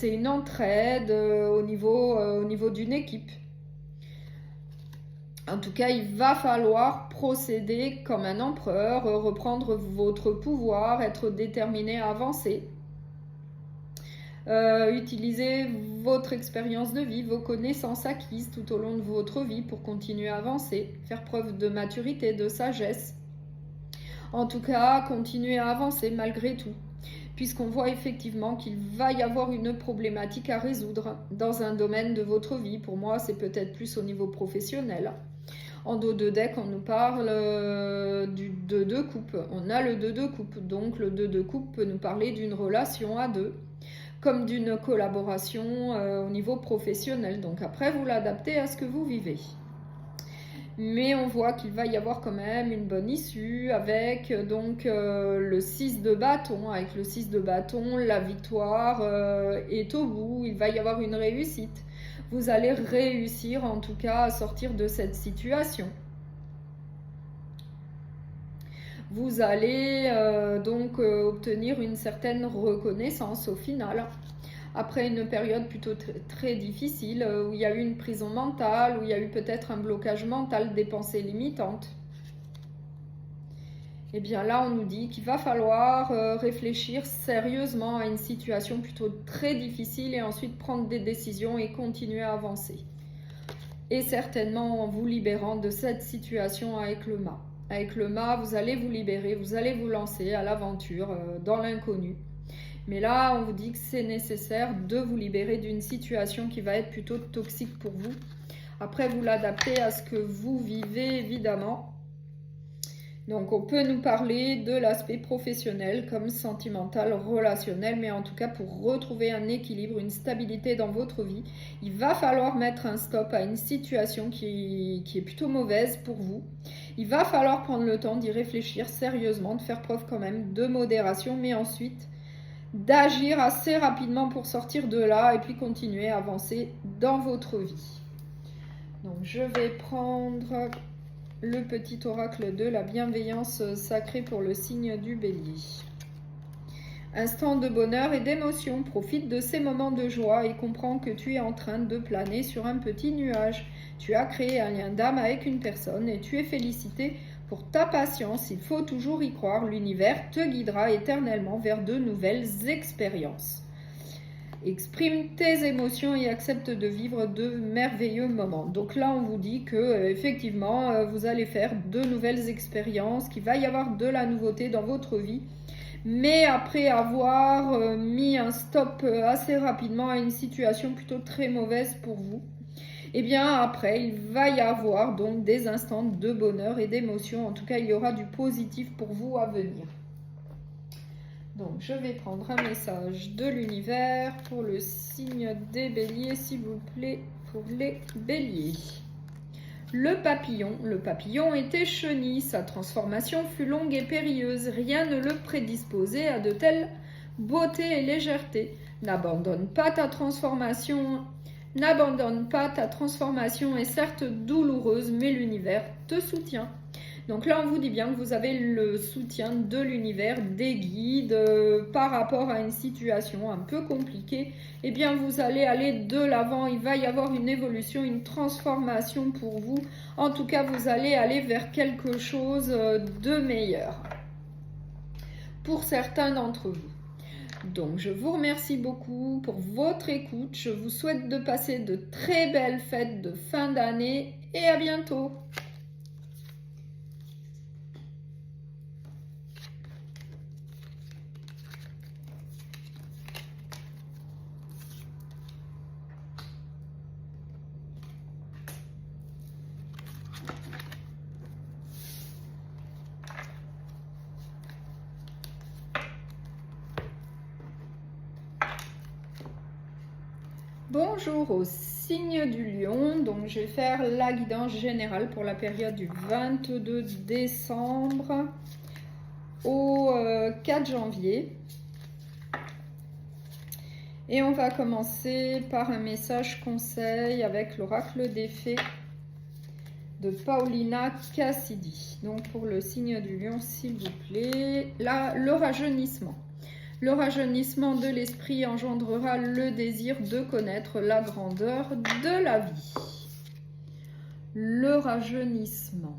une entraide au niveau d'une équipe. En tout cas, il va falloir procéder comme un empereur, reprendre votre pouvoir, être déterminé à avancer. Utilisez votre expérience de vie, vos connaissances acquises tout au long de votre vie pour continuer à avancer, faire preuve de maturité, de sagesse. En tout cas, continuez à avancer malgré tout, puisqu'on voit effectivement qu'il va y avoir une problématique à résoudre dans un domaine de votre vie. Pour moi, c'est peut-être plus au niveau professionnel. En dos de deck, on nous parle du 2 de coupe. On a le 2 de coupe, donc le 2 de coupe peut nous parler d'une relation à deux, comme d'une collaboration au niveau professionnel. Donc après, vous l'adaptez à ce que vous vivez. Mais on voit qu'il va y avoir quand même une bonne issue avec donc le 6 de bâton. Avec le 6 de bâton, la victoire est au bout, il va y avoir une réussite. Vous allez réussir en tout cas à sortir de cette situation. Vous allez donc obtenir une certaine reconnaissance au final. Après une période plutôt très difficile, où il y a eu une prison mentale, où il y a eu peut-être un blocage mental, des pensées limitantes. Et bien là, on nous dit qu'il va falloir réfléchir sérieusement à une situation plutôt très difficile et ensuite prendre des décisions et continuer à avancer. Et certainement en vous libérant de cette situation avec le mât. Avec le mât, vous allez vous libérer, vous allez vous lancer à l'aventure dans l'inconnu. Mais là, on vous dit que c'est nécessaire de vous libérer d'une situation qui va être plutôt toxique pour vous. Après, vous l'adaptez à ce que vous vivez, évidemment. Donc, on peut nous parler de l'aspect professionnel comme sentimental, relationnel, mais en tout cas, pour retrouver un équilibre, une stabilité dans votre vie, il va falloir mettre un stop à une situation qui est plutôt mauvaise pour vous. Il va falloir prendre le temps d'y réfléchir sérieusement, de faire preuve quand même de modération, mais ensuite d'agir assez rapidement pour sortir de là et puis continuer à avancer dans votre vie. Donc, je vais prendre le petit oracle de la bienveillance sacrée pour le signe du Bélier. Instant de bonheur et d'émotion, profite de ces moments de joie et comprends que tu es en train de planer sur un petit nuage. Tu as créé un lien d'âme avec une personne et tu es félicité pour ta patience. Il faut toujours y croire, l'univers te guidera éternellement vers de nouvelles expériences. Exprime tes émotions et accepte de vivre de merveilleux moments. Donc là, on vous dit que effectivement, vous allez faire de nouvelles expériences, qu'il va y avoir de la nouveauté dans votre vie. Mais après avoir mis un stop assez rapidement à une situation plutôt très mauvaise pour vous, et bien après, il va y avoir donc des instants de bonheur et d'émotion. En tout cas, il y aura du positif pour vous à venir. Donc, je vais prendre un message de l'univers pour le signe des béliers, s'il vous plaît, pour les béliers. Le papillon était chenille, sa transformation fut longue et périlleuse, rien ne le prédisposait à de telles beauté et légèreté. N'abandonne pas ta transformation est certes douloureuse, mais l'univers te soutient. Donc là, on vous dit bien que vous avez le soutien de l'univers, des guides par rapport à une situation un peu compliquée. Eh bien, vous allez aller de l'avant. Il va y avoir une évolution, une transformation pour vous. En tout cas, vous allez aller vers quelque chose de meilleur pour certains d'entre vous. Donc, je vous remercie beaucoup pour votre écoute. Je vous souhaite de passer de très belles fêtes de fin d'année et à bientôt. Bonjour au signe du lion, donc je vais faire la guidance générale pour la période du 22 décembre au 4 janvier. Et on va commencer par un message conseil avec l'oracle des fées de Paulina Cassidy. Donc pour le signe du lion, s'il vous plaît, là, le rajeunissement. Le rajeunissement de l'esprit engendrera le désir de connaître la grandeur de la vie. Le rajeunissement.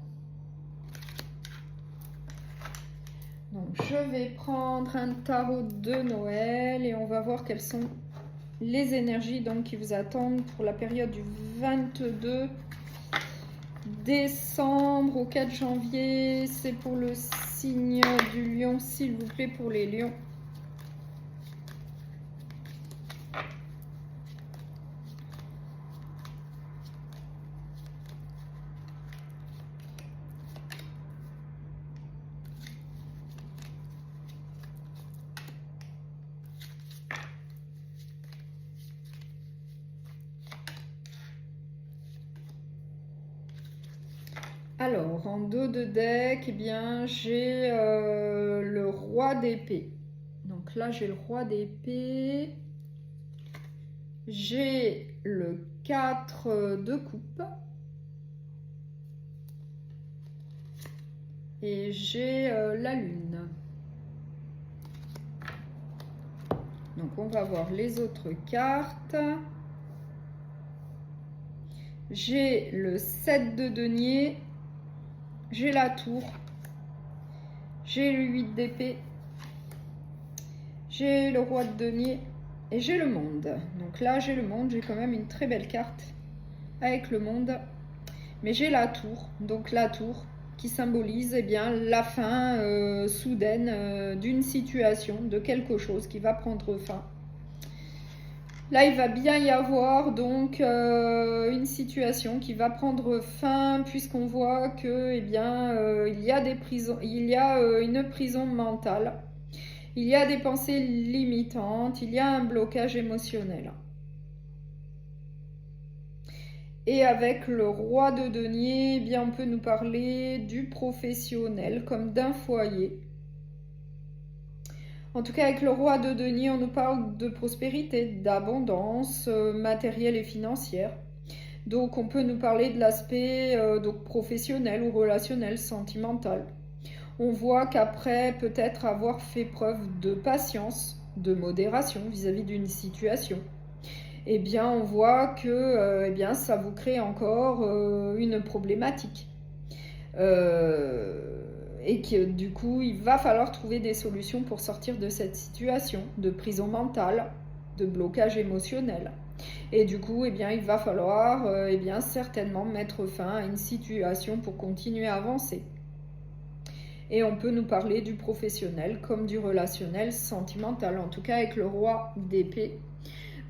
Donc, je vais prendre un tarot de Noël et on va voir quelles sont les énergies donc, qui vous attendent pour la période du 22 décembre au 4 janvier. C'est pour le signe du lion, s'il vous plaît, pour les lions. Alors, en dos de deck, eh bien, j'ai le roi d'épée. Donc là, j'ai le roi d'épée. J'ai le 4 de coupe. Et j'ai la lune. Donc, on va voir les autres cartes. J'ai le 7 de denier. J'ai la tour, j'ai le 8 d'épée, j'ai le roi de denier et j'ai le monde. Donc là, j'ai le monde, j'ai quand même une très belle carte avec le monde. Mais j'ai la tour, donc la tour qui symbolise eh bien, la fin soudaine d'une situation, de quelque chose qui va prendre fin. Là, il va bien y avoir donc une situation qui va prendre fin puisqu'on voit que, eh bien, il y a des prisons, il y a une prison mentale, il y a des pensées limitantes, il y a un blocage émotionnel. Et avec le roi de denier, eh bien, on peut nous parler du professionnel comme d'un foyer. En tout cas, avec le roi de denier, on nous parle de prospérité, d'abondance matérielle et financière. Donc, on peut nous parler de l'aspect donc professionnel ou relationnel, sentimental. On voit qu'après peut-être avoir fait preuve de patience, de modération vis-à-vis d'une situation, eh bien, on voit que eh bien, ça vous crée encore une problématique. Et que du coup, il va falloir trouver des solutions pour sortir de cette situation de prison mentale, de blocage émotionnel. Et du coup, eh bien, il va falloir eh bien, certainement mettre fin à une situation pour continuer à avancer. Et on peut nous parler du professionnel comme du relationnel sentimental. En tout cas, avec le roi d'épée,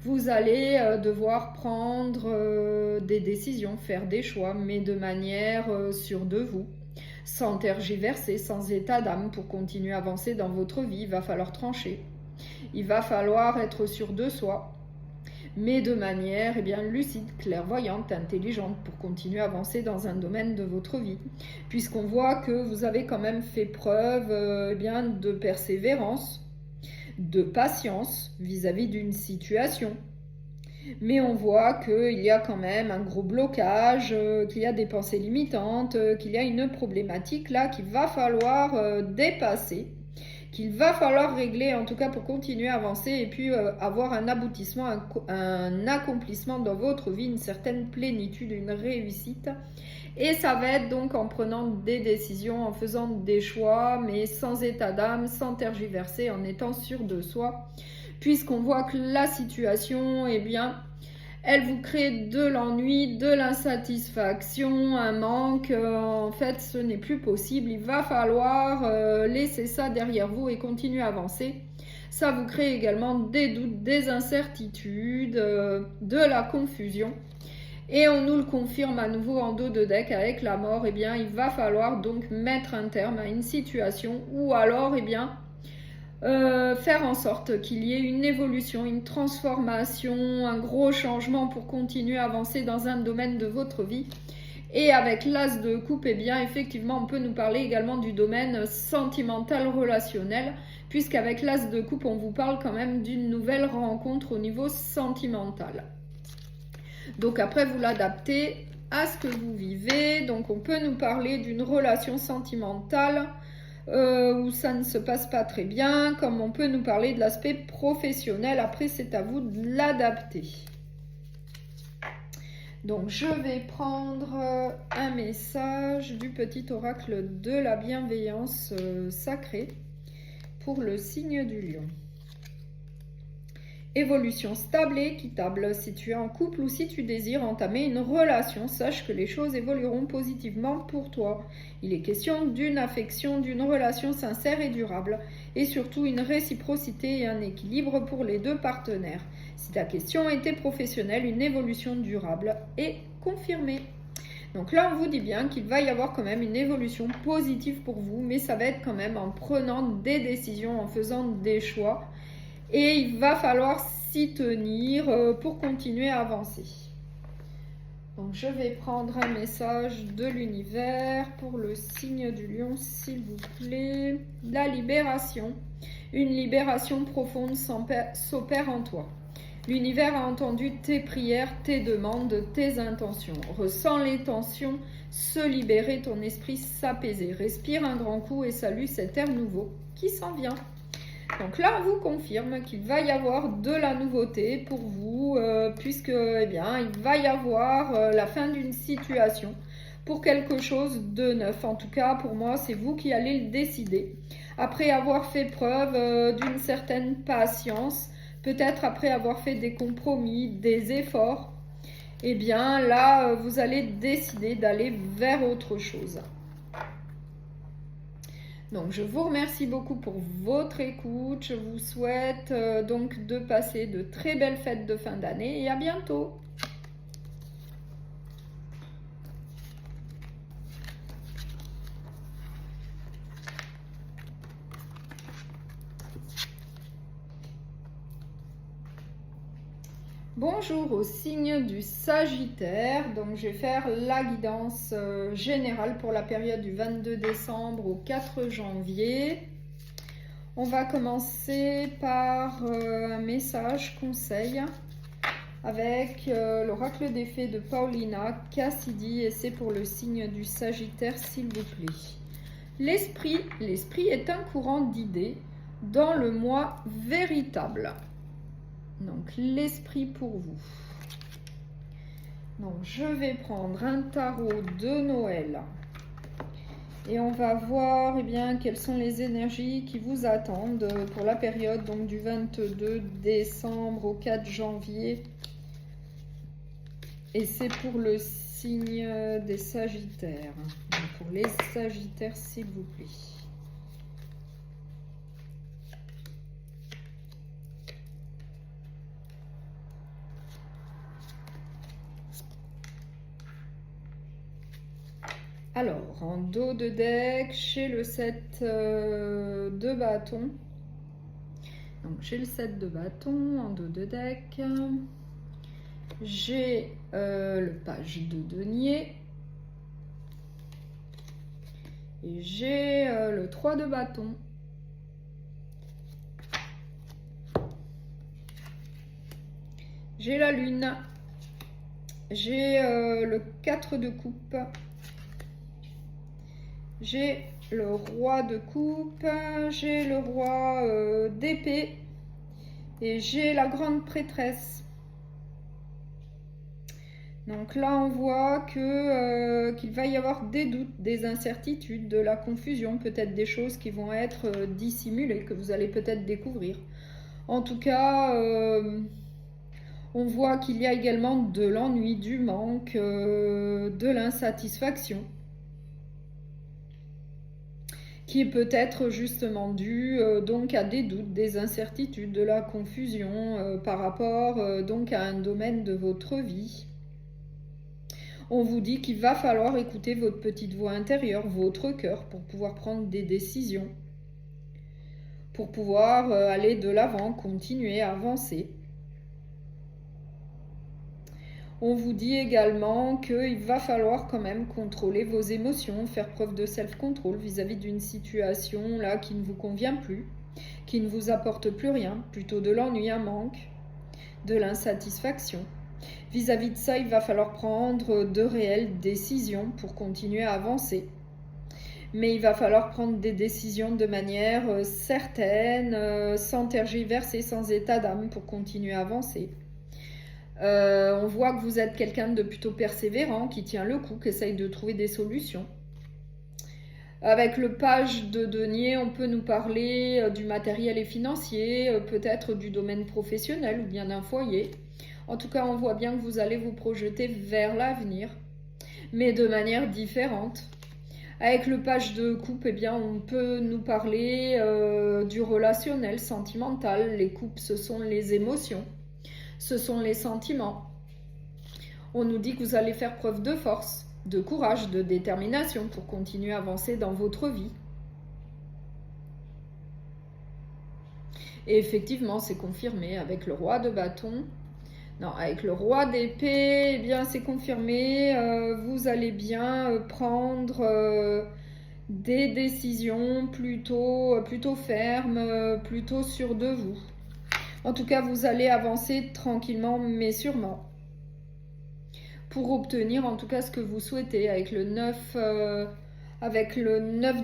vous allez devoir prendre des décisions, faire des choix, mais de manière sûre de vous, sans tergiverser, sans état d'âme pour continuer à avancer dans votre vie. Il va falloir trancher. Il va falloir être sûr de soi, mais de manière eh bien, lucide, clairvoyante, intelligente pour continuer à avancer dans un domaine de votre vie. Puisqu'on voit que vous avez quand même fait preuve eh bien, de persévérance, de patience vis-à-vis d'une situation. Mais on voit qu'il y a quand même un gros blocage, qu'il y a des pensées limitantes, qu'il y a une problématique là qu'il va falloir dépasser, qu'il va falloir régler en tout cas pour continuer à avancer et puis avoir un aboutissement, un accomplissement dans votre vie, une certaine plénitude, une réussite. Et ça va être donc en prenant des décisions, en faisant des choix, mais sans état d'âme, sans tergiverser, en étant sûr de soi. Puisqu'on voit que la situation, eh bien, elle vous crée de l'ennui, de l'insatisfaction, un manque. En fait, ce n'est plus possible. Il va falloir laisser ça derrière vous et continuer à avancer. Ça vous crée également des doutes, des incertitudes, de la confusion. Et on nous le confirme à nouveau en dos de deck avec la mort. Eh bien, il va falloir donc mettre un terme à une situation ou alors, eh bien, faire en sorte qu'il y ait une évolution, une transformation, un gros changement pour continuer à avancer dans un domaine de votre vie. Et avec l'as de coupe, eh bien effectivement on peut nous parler également du domaine sentimental relationnel, puisqu'avec l'as de coupe on vous parle quand même d'une nouvelle rencontre au niveau sentimental. Donc après vous l'adaptez à ce que vous vivez. Donc on peut nous parler d'une relation sentimentale où ça ne se passe pas très bien, comme on peut nous parler de l'aspect professionnel. Après, c'est à vous de l'adapter. Donc, je vais prendre un message du petit oracle de la bienveillance sacrée pour le signe du lion. Évolution stable et équitable. Si tu es en couple ou si tu désires entamer une relation, sache que les choses évolueront positivement pour toi. Il est question d'une affection, d'une relation sincère et durable, et surtout une réciprocité et un équilibre pour les deux partenaires. Si ta question était professionnelle, une évolution durable est confirmée. Donc là, on vous dit bien qu'il va y avoir quand même une évolution positive pour vous, mais ça va être quand même en prenant des décisions, en faisant des choix. Et il va falloir s'y tenir pour continuer à avancer. Donc je vais prendre un message de l'univers pour le signe du lion, s'il vous plaît. La libération. Une libération profonde s'opère en toi. L'univers a entendu tes prières, tes demandes, tes intentions. Ressens les tensions, se libérer, ton esprit s'apaiser. Respire un grand coup et salue cet air nouveau qui s'en vient. Donc là, on vous confirme qu'il va y avoir de la nouveauté pour vous, puisque eh bien, il va y avoir la fin d'une situation pour quelque chose de neuf. En tout cas, pour moi, c'est vous qui allez le décider. Après avoir fait preuve d'une certaine patience, peut-être après avoir fait des compromis, des efforts, eh bien là, vous allez décider d'aller vers autre chose. Donc, je vous remercie beaucoup pour votre écoute. Je vous souhaite donc de passer de très belles fêtes de fin d'année et à bientôt. Bonjour au signe du Sagittaire, donc je vais faire la guidance générale pour la période du 22 décembre au 4 janvier. On va commencer par un message conseil avec l'oracle des fées de Paulina Cassidy et c'est pour le signe du Sagittaire s'il vous plaît. L'esprit est un courant d'idées dans le moi véritable. Donc, l'esprit pour vous. Donc, je vais prendre un tarot de Noël. Et on va voir eh bien, quelles sont les énergies qui vous attendent pour la période donc, du 22 décembre au 4 janvier. Et c'est pour le signe des Sagittaires. Donc, pour les Sagittaires, s'il vous plaît. Alors, en dos de deck, j'ai le 7 de bâton. Donc, j'ai le 7 de bâton en dos de deck. J'ai le page de denier. Et j'ai le 3 de bâton. J'ai la lune. J'ai le 4 de coupe. J'ai le roi de coupe, j'ai le roi d'épée et j'ai la grande prêtresse. Donc là, on voit qu'il va y avoir des doutes, des incertitudes, de la confusion, peut-être des choses qui vont être dissimulées, que vous allez peut-être découvrir. En tout cas, on voit qu'il y a également de l'ennui, du manque, de l'insatisfaction, qui est peut-être justement dû donc à des doutes, des incertitudes, de la confusion par rapport donc à un domaine de votre vie. On vous dit qu'il va falloir écouter votre petite voix intérieure, votre cœur, pour pouvoir prendre des décisions, pour pouvoir aller de l'avant, continuer à avancer. On vous dit également qu'il va falloir quand même contrôler vos émotions, faire preuve de self-control vis-à-vis d'une situation là qui ne vous convient plus, qui ne vous apporte plus rien, plutôt de l'ennui, un manque, de l'insatisfaction. Vis-à-vis de ça, il va falloir prendre de réelles décisions pour continuer à avancer. Mais il va falloir prendre des décisions de manière certaine, sans tergiverser, sans état d'âme pour continuer à avancer. On voit que vous êtes quelqu'un de plutôt persévérant, qui tient le coup, qui essaye de trouver des solutions. Avec le page de denier, on peut nous parler du matériel et financier, peut-être du domaine professionnel ou bien d'un foyer. En tout cas, on voit bien que vous allez vous projeter vers l'avenir, mais de manière différente. Avec le page de coupe, eh bien, on peut nous parler du relationnel, sentimental. Les coupes, ce sont les émotions. Ce sont les sentiments. On nous dit que vous allez faire preuve de force, de courage, de détermination pour continuer à avancer dans votre vie. Et effectivement, c'est confirmé avec le roi de bâton. Non, avec le roi d'épée, eh bien, c'est confirmé. Vous allez bien prendre des décisions plutôt fermes, plutôt sûres de vous. En tout cas, vous allez avancer tranquillement, mais sûrement, pour obtenir en tout cas ce que vous souhaitez. Avec le 9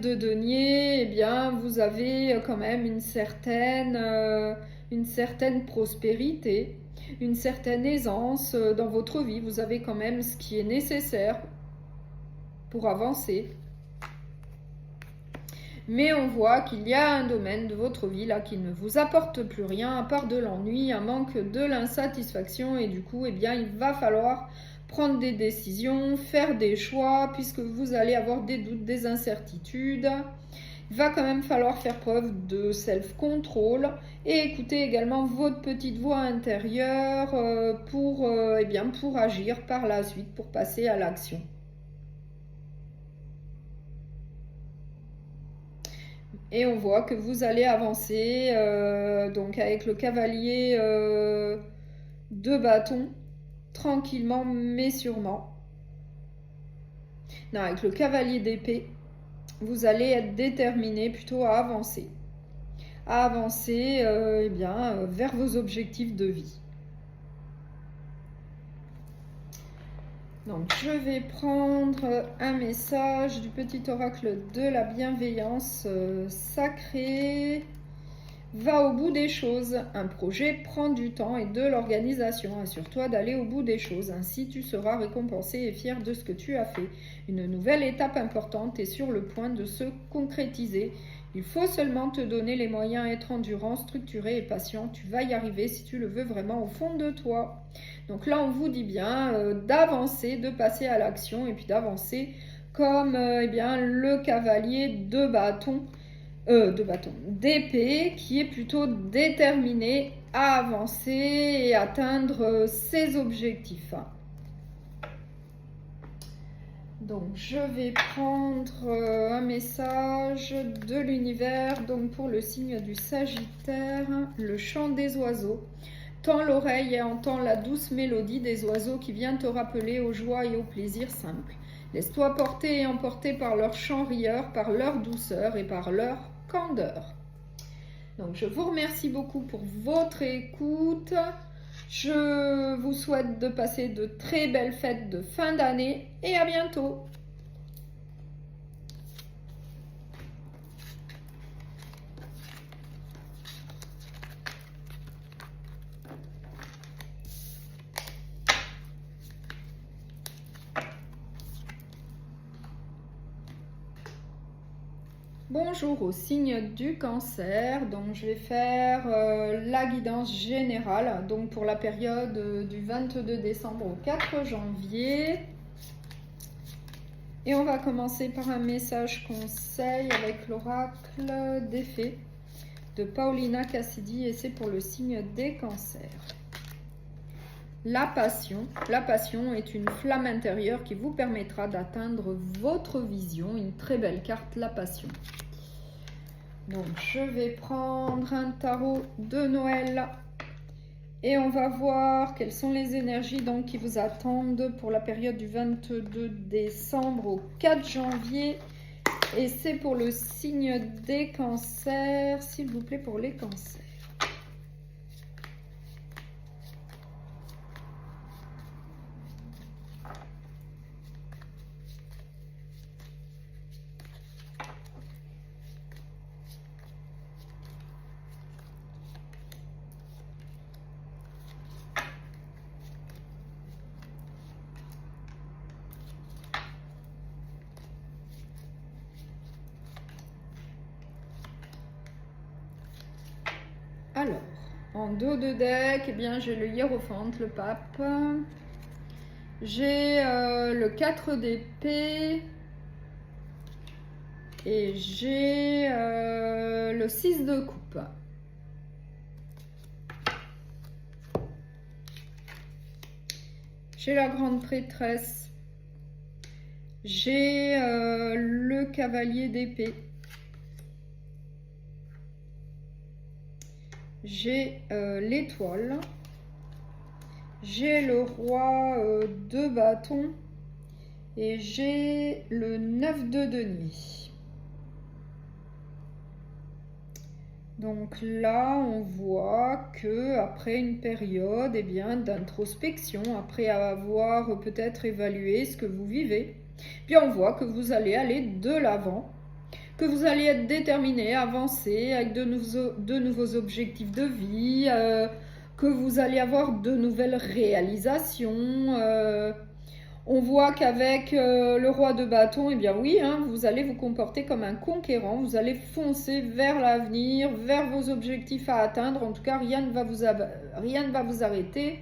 de denier, eh bien, vous avez quand même une certaine prospérité, une certaine aisance dans votre vie. Vous avez quand même ce qui est nécessaire pour avancer. Mais on voit qu'il y a un domaine de votre vie là qui ne vous apporte plus rien à part de l'ennui, un manque de l'insatisfaction et du coup, eh bien, il va falloir prendre des décisions, faire des choix, puisque vous allez avoir des doutes, des incertitudes. Il va quand même falloir faire preuve de self-control et écouter également votre petite voix intérieure pour agir par la suite, pour passer à l'action. Et on voit que vous allez avancer donc avec le cavalier de bâton, tranquillement mais sûrement. Non, avec le cavalier d'épée, vous allez être déterminé plutôt à avancer. Vers vos objectifs de vie. Donc, je vais prendre un message du petit oracle de la bienveillance sacrée. Va au bout des choses. Un projet prend du temps et de l'organisation. Assure-toi d'aller au bout des choses. Ainsi, tu seras récompensé et fier de ce que tu as fait. Une nouvelle étape importante est sur le point de se concrétiser. Il faut seulement te donner les moyens, être endurant, structuré et patient. Tu vas y arriver si tu le veux vraiment au fond de toi. Donc là, on vous dit bien d'avancer, de passer à l'action et puis d'avancer comme le cavalier de bâton, d'épée, qui est plutôt déterminé à avancer et atteindre ses objectifs. Donc, je vais prendre un message de l'univers. Donc, pour le signe du Sagittaire, le chant des oiseaux. Tends l'oreille et entends la douce mélodie des oiseaux qui vient te rappeler aux joies et aux plaisirs simples. Laisse-toi porter et emporter par leur chant rieur, par leur douceur et par leur candeur. Donc, je vous remercie beaucoup pour votre écoute. Je vous souhaite de passer de très belles fêtes de fin d'année et à bientôt. Bonjour au signe du Cancer, donc je vais faire la guidance générale donc pour la période du 22 décembre au 4 janvier. Et on va commencer par un message conseil avec l'oracle des fées de Paulina Cassidy et c'est pour le signe des cancers. La passion est une flamme intérieure qui vous permettra d'atteindre votre vision. Une très belle carte, la passion. Donc, je vais prendre un tarot de Noël et on va voir quelles sont les énergies donc, qui vous attendent pour la période du 22 décembre au 4 janvier. Et c'est pour le signe des cancers, s'il vous plaît, pour les cancers. Alors, en dos de deck, eh bien, j'ai le hiérophante, le pape. J'ai le 4 d'épée. Et j'ai le 6 de coupe. J'ai la grande prêtresse. J'ai le cavalier d'épée. J'ai l'étoile, j'ai le roi de bâton et j'ai le 9 de denier. Donc là, on voit que après une période d'introspection, après avoir peut-être évalué ce que vous vivez, bien on voit que vous allez aller de l'avant, que vous allez être déterminé à avancer avec de nouveaux objectifs de vie, que vous allez avoir de nouvelles réalisations. On voit qu'avec le roi de bâton, eh bien oui, vous allez vous comporter comme un conquérant, vous allez foncer vers l'avenir, vers vos objectifs à atteindre. En tout cas, rien ne va vous arrêter.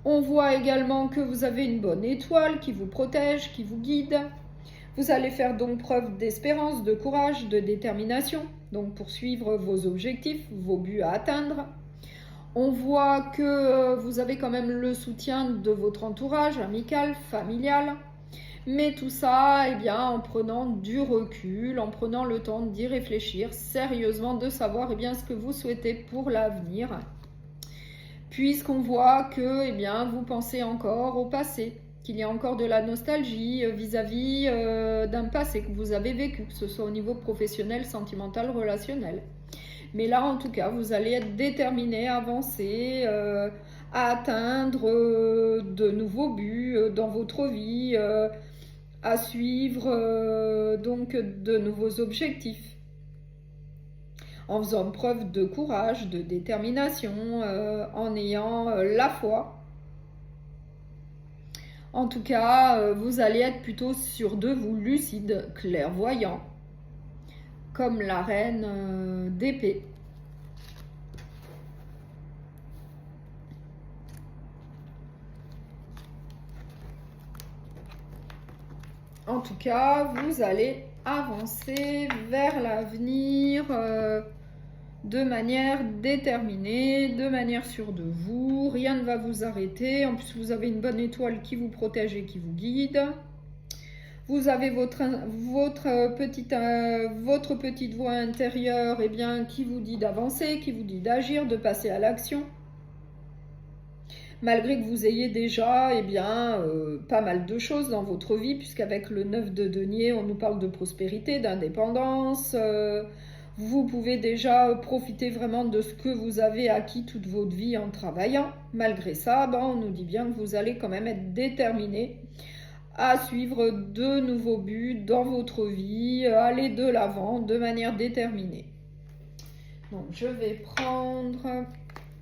On voit également que vous avez une bonne étoile qui vous protège, qui vous guide. Vous allez faire donc preuve d'espérance, de courage, de détermination, donc pour suivre vos objectifs, vos buts à atteindre. On voit que vous avez quand même le soutien de votre entourage amical, familial. Mais tout ça, eh bien, en prenant du recul, en prenant le temps d'y réfléchir sérieusement, de savoir eh bien, ce que vous souhaitez pour l'avenir. Puisqu'on voit que eh bien, vous pensez encore au passé, qu'il y a encore de la nostalgie vis-à-vis d'un passé que vous avez vécu, que ce soit au niveau professionnel, sentimental, relationnel. Mais là, en tout cas, vous allez être déterminé à avancer, à atteindre de nouveaux buts dans votre vie, à suivre donc de nouveaux objectifs, en faisant preuve de courage, de détermination, en ayant la foi. En tout cas, vous allez être plutôt sûr de vous, lucide, clairvoyant, comme la reine d'épée. En tout cas, vous allez avancer vers l'avenir de manière déterminée, de manière sûre de vous. Rien ne va vous arrêter. En plus, vous avez une bonne étoile qui vous protège et qui vous guide. Vous avez votre petite voix intérieure eh bien, qui vous dit d'avancer, qui vous dit d'agir, de passer à l'action. Malgré que vous ayez déjà eh bien, pas mal de choses dans votre vie, puisqu'avec le 9 de denier, on nous parle de prospérité, d'indépendance. Vous pouvez déjà profiter vraiment de ce que vous avez acquis toute votre vie en travaillant. Malgré ça, on nous dit bien que vous allez quand même être déterminé à suivre de nouveaux buts dans votre vie, aller de l'avant de manière déterminée. Donc, je vais prendre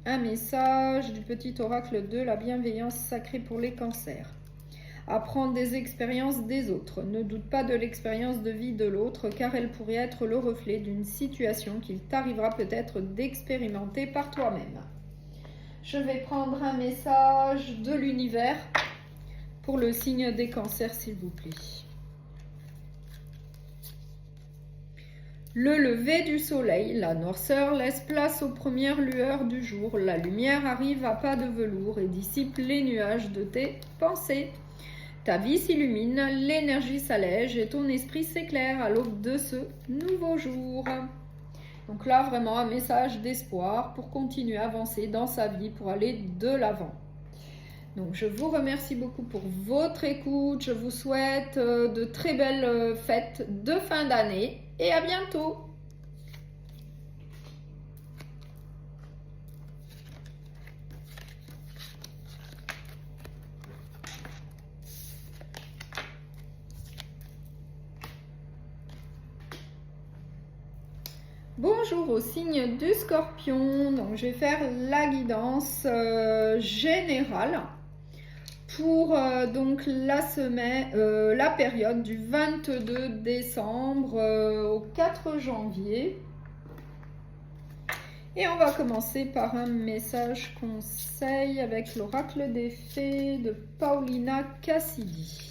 un message du petit oracle de la bienveillance sacrée pour les cancers. Apprendre des expériences des autres. Ne doute pas de l'expérience de vie de l'autre, car elle pourrait être le reflet d'une situation qu'il t'arrivera peut-être d'expérimenter par toi-même. Je vais prendre un message de l'univers pour le signe des cancers, s'il vous plaît. Le lever du soleil, la noirceur laisse place aux premières lueurs du jour. La lumière arrive à pas de velours et dissipe les nuages de tes pensées. Ta vie s'illumine, l'énergie s'allège et ton esprit s'éclaire à l'aube de ce nouveau jour. Donc là, vraiment un message d'espoir pour continuer à avancer dans sa vie, pour aller de l'avant. Donc je vous remercie beaucoup pour votre écoute. Je vous souhaite de très belles fêtes de fin d'année et à bientôt. Bonjour au signe du Scorpion. Donc je vais faire la guidance générale pour donc la période du 22 décembre au 4 janvier. Et on va commencer par un message conseil avec l'oracle des fées de Paulina Cassidy.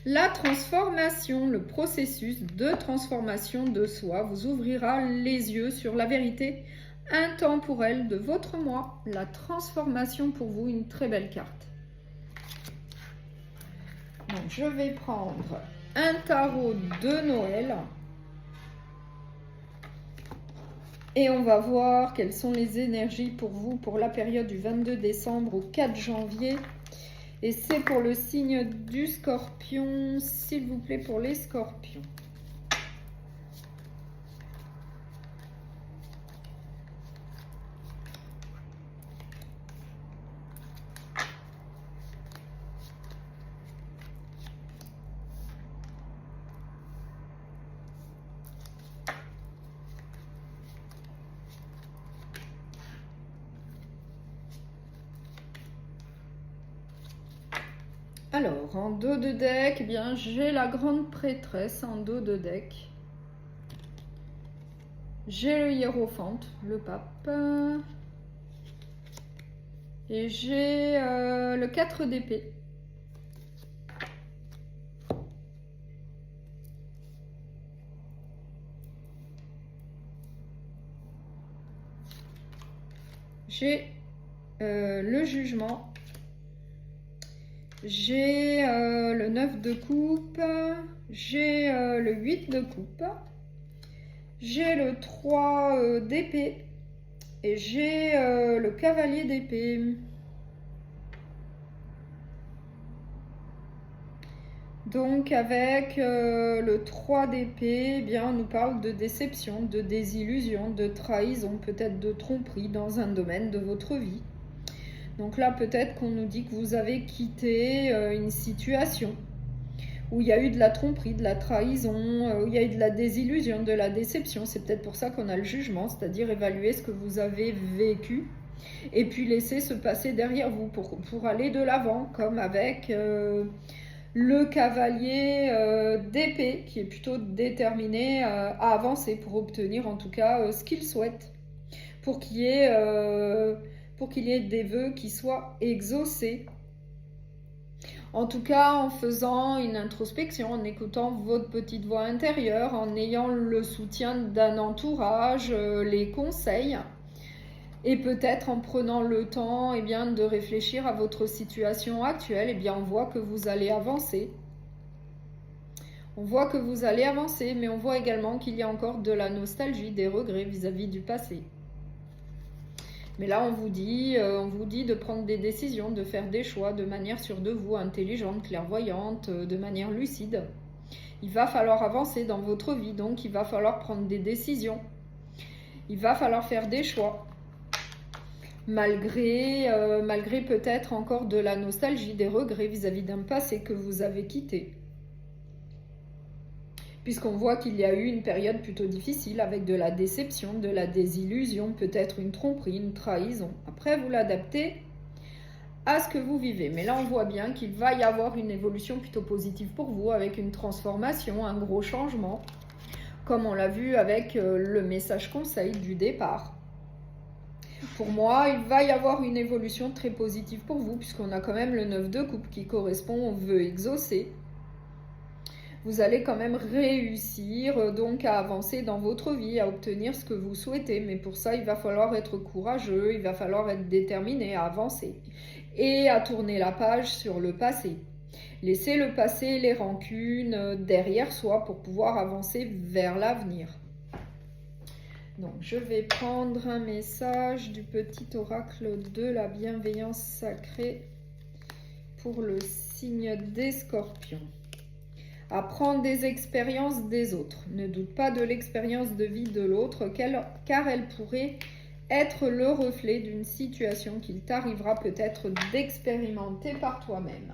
La transformation, le processus de transformation de soi vous ouvrira les yeux sur la vérité intemporelle de votre moi. La transformation pour vous, une très belle carte. Donc je vais prendre un tarot de Noël et on va voir quelles sont les énergies pour vous pour la période du 22 décembre au 4 janvier. Et c'est pour le signe du Scorpion, s'il vous plaît, pour les Scorpions. Alors, en dos de deck, eh bien, j'ai la grande prêtresse en dos de deck. J'ai le hiérophante, le pape. Et j'ai le 4 d'épée. J'ai le jugement. J'ai le 9 de coupe. J'ai le 8 de coupe. J'ai le 3 d'épée. Et j'ai le cavalier d'épée. Donc avec le 3 d'épée, eh bien, on nous parle de déception, de désillusion, de trahison, peut-être de tromperie dans un domaine de votre vie. Donc là, peut-être qu'on nous dit que vous avez quitté une situation où il y a eu de la tromperie, de la trahison, où il y a eu de la désillusion, de la déception. C'est peut-être pour ça qu'on a le jugement, c'est-à-dire évaluer ce que vous avez vécu et puis laisser se passer derrière vous pour aller de l'avant, comme avec le cavalier d'épée qui est plutôt déterminé à avancer pour obtenir en tout cas ce qu'il souhaite, pour qu'il y ait des vœux qui soient exaucés. En tout cas, en faisant une introspection, en écoutant votre petite voix intérieure, en ayant le soutien d'un entourage, les conseils, et peut-être en prenant le temps de réfléchir à votre situation actuelle, on voit que vous allez avancer. On voit que vous allez avancer, mais on voit également qu'il y a encore de la nostalgie, des regrets vis-à-vis du passé. Mais là, on vous dit de prendre des décisions, de faire des choix de manière sûre de vous, intelligente, clairvoyante, de manière lucide. Il va falloir avancer dans votre vie, donc il va falloir prendre des décisions. Il va falloir faire des choix. Malgré peut-être encore de la nostalgie, des regrets vis-à-vis d'un passé que vous avez quitté. Puisqu'on voit qu'il y a eu une période plutôt difficile avec de la déception, de la désillusion, peut-être une tromperie, une trahison. Après, vous l'adaptez à ce que vous vivez. Mais là, on voit bien qu'il va y avoir une évolution plutôt positive pour vous, avec une transformation, un gros changement, comme on l'a vu avec le message conseil du départ. Pour moi, il va y avoir une évolution très positive pour vous, puisqu'on a quand même le 9 de coupe qui correspond au vœu exaucé. Vous allez quand même réussir donc à avancer dans votre vie, à obtenir ce que vous souhaitez. Mais pour ça, il va falloir être courageux, il va falloir être déterminé à avancer et à tourner la page sur le passé. Laisser le passé, les rancunes derrière soi pour pouvoir avancer vers l'avenir. Donc, je vais prendre un message du petit oracle de la bienveillance sacrée pour le signe des Scorpions. Apprendre des expériences des autres. Ne doute pas de l'expérience de vie de l'autre, car elle pourrait être le reflet d'une situation qu'il t'arrivera peut-être d'expérimenter par toi-même.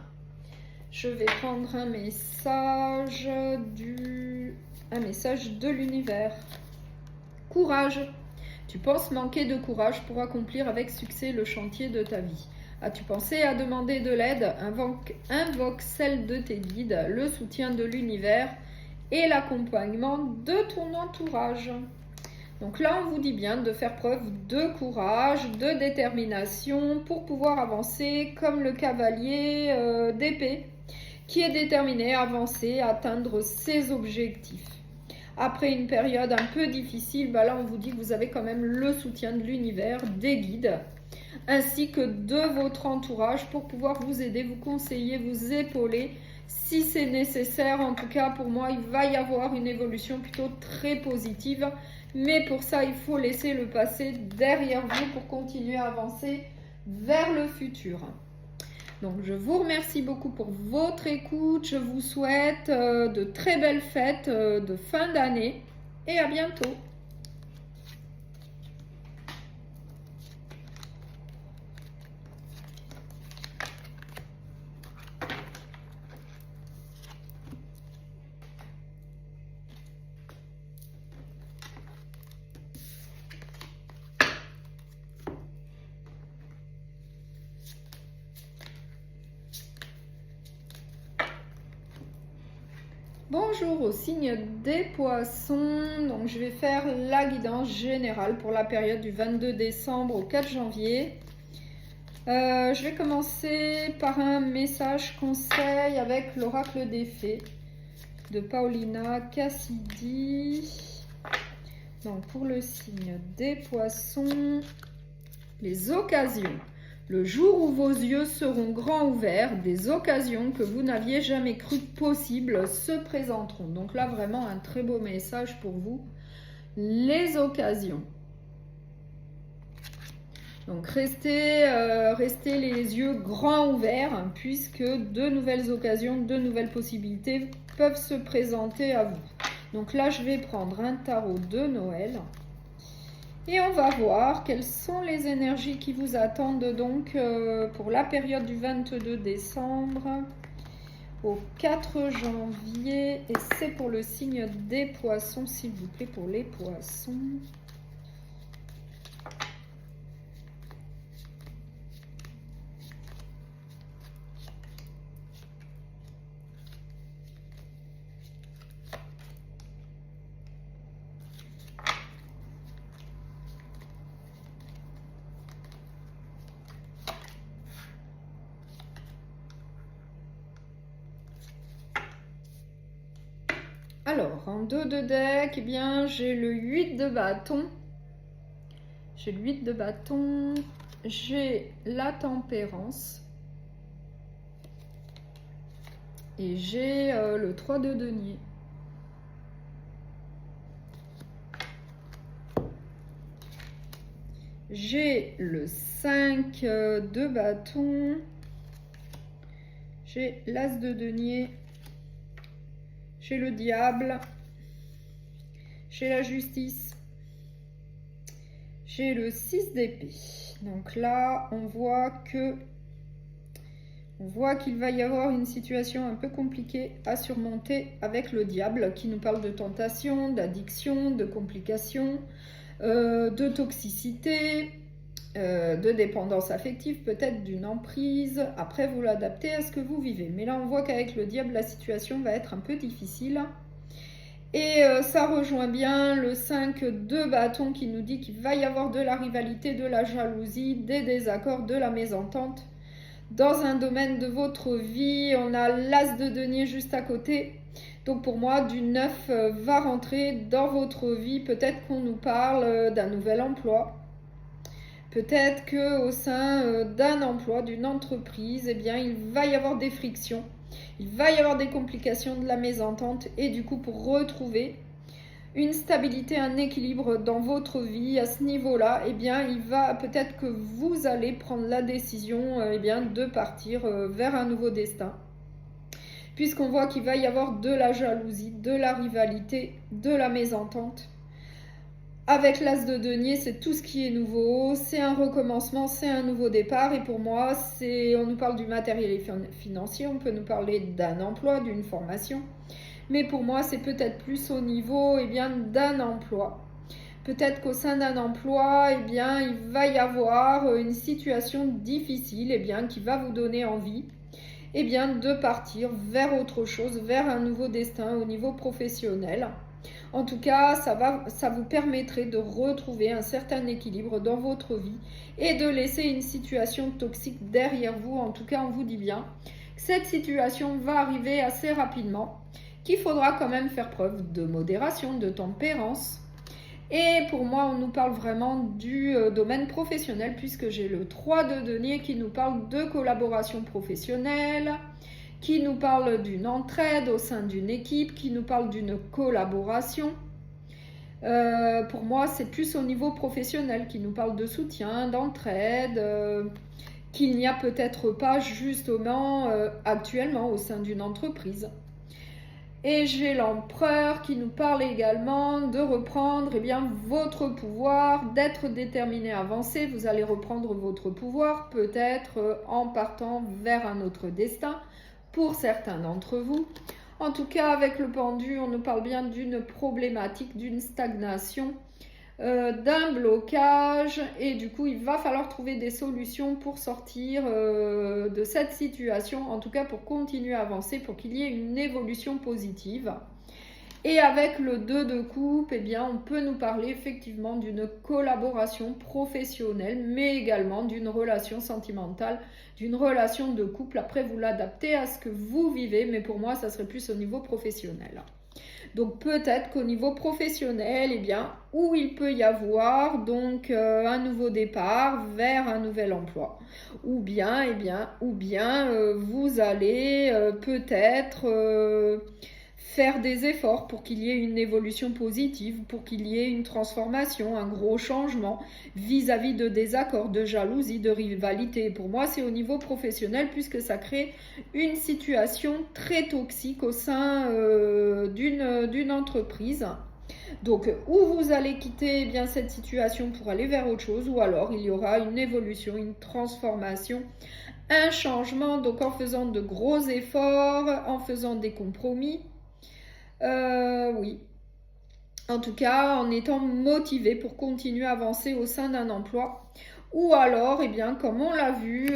Je vais prendre un message de l'univers. Courage. Tu penses manquer de courage pour accomplir avec succès le chantier de ta vie. As-tu pensé à demander de l'aide? Invoque celle de tes guides, le soutien de l'univers et l'accompagnement de ton entourage. Donc là, on vous dit bien de faire preuve de courage, de détermination pour pouvoir avancer comme le cavalier d'épée qui est déterminé à avancer, à atteindre ses objectifs. Après une période un peu difficile, là on vous dit que vous avez quand même le soutien de l'univers, des guides, ainsi que de votre entourage pour pouvoir vous aider, vous conseiller, vous épauler si c'est nécessaire. En tout cas, pour moi, il va y avoir une évolution plutôt très positive. Mais pour ça, il faut laisser le passé derrière vous pour continuer à avancer vers le futur. Donc, je vous remercie beaucoup pour votre écoute. Je vous souhaite de très belles fêtes de fin d'année et à bientôt. Bonjour au signe des poissons, donc je vais faire la guidance générale pour la période du 22 décembre au 4 janvier. Je vais commencer par un message conseil avec l'oracle des fées de Paolina Cassidy. Donc pour le signe des poissons, les occasions. Le jour où vos yeux seront grands ouverts, des occasions que vous n'aviez jamais cru possibles se présenteront. Donc là, vraiment un très beau message pour vous. Les occasions. Donc restez les yeux grands ouverts, puisque de nouvelles occasions, de nouvelles possibilités peuvent se présenter à vous. Donc là, je vais prendre un tarot de Noël. Et on va voir quelles sont les énergies qui vous attendent donc pour la période du 22 décembre au 4 janvier. Et c'est pour le signe des poissons, s'il vous plaît, pour les poissons. Alors, en dos de deck, eh bien, j'ai le 8 de bâton. J'ai le 8 de bâton. J'ai la tempérance. Et j'ai le 3 de denier. J'ai le 5 de bâton. J'ai l'as de denier. J'ai le diable, j'ai la justice, j'ai le 6 d'épée. Donc là, on voit qu'il va y avoir une situation un peu compliquée à surmonter avec le diable, qui nous parle de tentation, d'addiction, de complications, de toxicité, de dépendance affective, peut-être d'une emprise. Après, vous l'adaptez à ce que vous vivez. Mais là, on voit qu'avec le diable, la situation va être un peu difficile. Et ça rejoint bien le 5 de bâton qui nous dit qu'il va y avoir de la rivalité, de la jalousie, des désaccords, de la mésentente. Dans un domaine de votre vie, on a l'as de denier juste à côté. Donc pour moi, du 9 va rentrer dans votre vie. Peut-être qu'on nous parle d'un nouvel emploi. Peut-être qu'au sein d'un emploi, d'une entreprise, eh bien, il va y avoir des frictions, il va y avoir des complications, de la mésentente. Et du coup, pour retrouver une stabilité, un équilibre dans votre vie à ce niveau-là, eh bien, il va peut-être que vous allez prendre la décision eh bien, de partir vers un nouveau destin. Puisqu'on voit qu'il va y avoir de la jalousie, de la rivalité, de la mésentente. Avec l'as de denier, c'est tout ce qui est nouveau, c'est un recommencement, c'est un nouveau départ. Et pour moi, on nous parle du matériel et financier, on peut nous parler d'un emploi, d'une formation. Mais pour moi, c'est peut-être plus au niveau eh bien, d'un emploi. Peut-être qu'au sein d'un emploi, eh bien, il va y avoir une situation difficile eh bien, qui va vous donner envie eh bien, de partir vers autre chose, vers un nouveau destin au niveau professionnel. En tout cas, ça vous permettrait de retrouver un certain équilibre dans votre vie et de laisser une situation toxique derrière vous. En tout cas, on vous dit bien que cette situation va arriver assez rapidement, qu'il faudra quand même faire preuve de modération, de tempérance. Et pour moi, on nous parle vraiment du domaine professionnel, puisque j'ai le 3 de denier qui nous parle de collaboration professionnelle, qui nous parle d'une entraide au sein d'une équipe, qui nous parle d'une collaboration. Pour moi, c'est plus au niveau professionnel, qui nous parle de soutien, d'entraide, qu'il n'y a peut-être pas justement actuellement au sein d'une entreprise. Et j'ai l'empereur qui nous parle également de reprendre eh bien, votre pouvoir, d'être déterminé à avancer. Vous allez reprendre votre pouvoir, peut-être en partant vers un autre destin, pour certains d'entre vous. En tout cas, avec le pendu, on nous parle bien d'une problématique, d'une stagnation d'un blocage et du coup il va falloir trouver des solutions pour sortir de cette situation, en tout cas pour continuer à avancer, pour qu'il y ait une évolution positive. Et avec le 2 de coupe, eh bien, on peut nous parler effectivement d'une collaboration professionnelle, mais également d'une relation sentimentale, d'une relation de couple. Après, vous l'adaptez à ce que vous vivez, mais pour moi, ça serait plus au niveau professionnel. Donc peut-être qu'au niveau professionnel, eh bien, où il peut y avoir donc un nouveau départ vers un nouvel emploi, ou bien, vous allez peut-être faire des efforts pour qu'il y ait une évolution positive, pour qu'il y ait une transformation, un gros changement vis-à-vis de désaccords, de jalousie, de rivalité. Pour moi, c'est au niveau professionnel puisque ça crée une situation très toxique au sein d'une entreprise. Donc, ou vous allez quitter bien cette situation pour aller vers autre chose, ou alors il y aura une évolution, une transformation, un changement, donc en faisant de gros efforts, en faisant des compromis. Oui. En tout cas, en étant motivé pour continuer à avancer au sein d'un emploi. Ou alors, eh bien, comme on l'a vu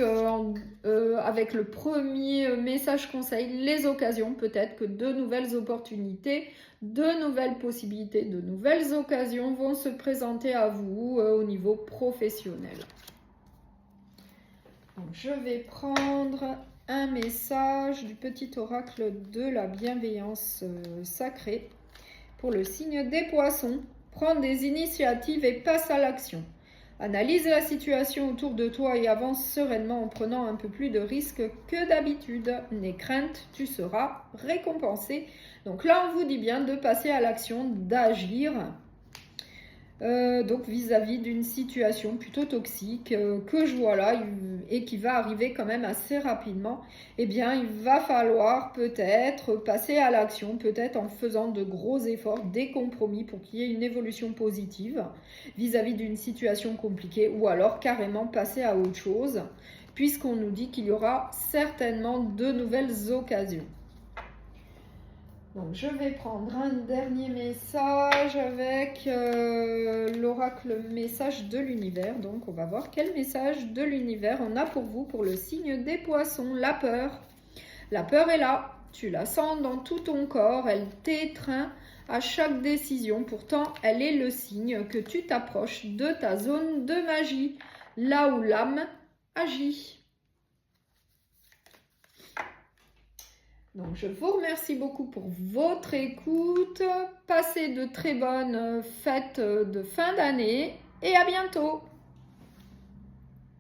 avec le premier message conseil, les occasions, peut-être que de nouvelles opportunités, de nouvelles possibilités, de nouvelles occasions vont se présenter à vous au niveau professionnel. Donc, je vais prendre un message du petit oracle de la bienveillance sacrée pour le signe des poissons. Prends des initiatives et passe à l'action. Analyse la situation autour de toi et avance sereinement en prenant un peu plus de risques que d'habitude. N'aie crainte, tu seras récompensé. Donc là, on vous dit bien de passer à l'action, d'agir. Donc vis-à-vis d'une situation plutôt toxique que je vois là et qui va arriver quand même assez rapidement, eh bien il va falloir peut-être passer à l'action, peut-être en faisant de gros efforts, des compromis pour qu'il y ait une évolution positive vis-à-vis d'une situation compliquée, ou alors carrément passer à autre chose puisqu'on nous dit qu'il y aura certainement de nouvelles occasions. Donc je vais prendre un dernier message avec l'oracle message de l'univers. Donc on va voir quel message de l'univers on a pour vous pour le signe des poissons. La peur. La peur est là. Tu la sens dans tout ton corps. Elle t'étreint à chaque décision. Pourtant, elle est le signe que tu t'approches de ta zone de magie. Là où l'âme agit. Donc, je vous remercie beaucoup pour votre écoute. Passez de très bonnes fêtes de fin d'année et à bientôt.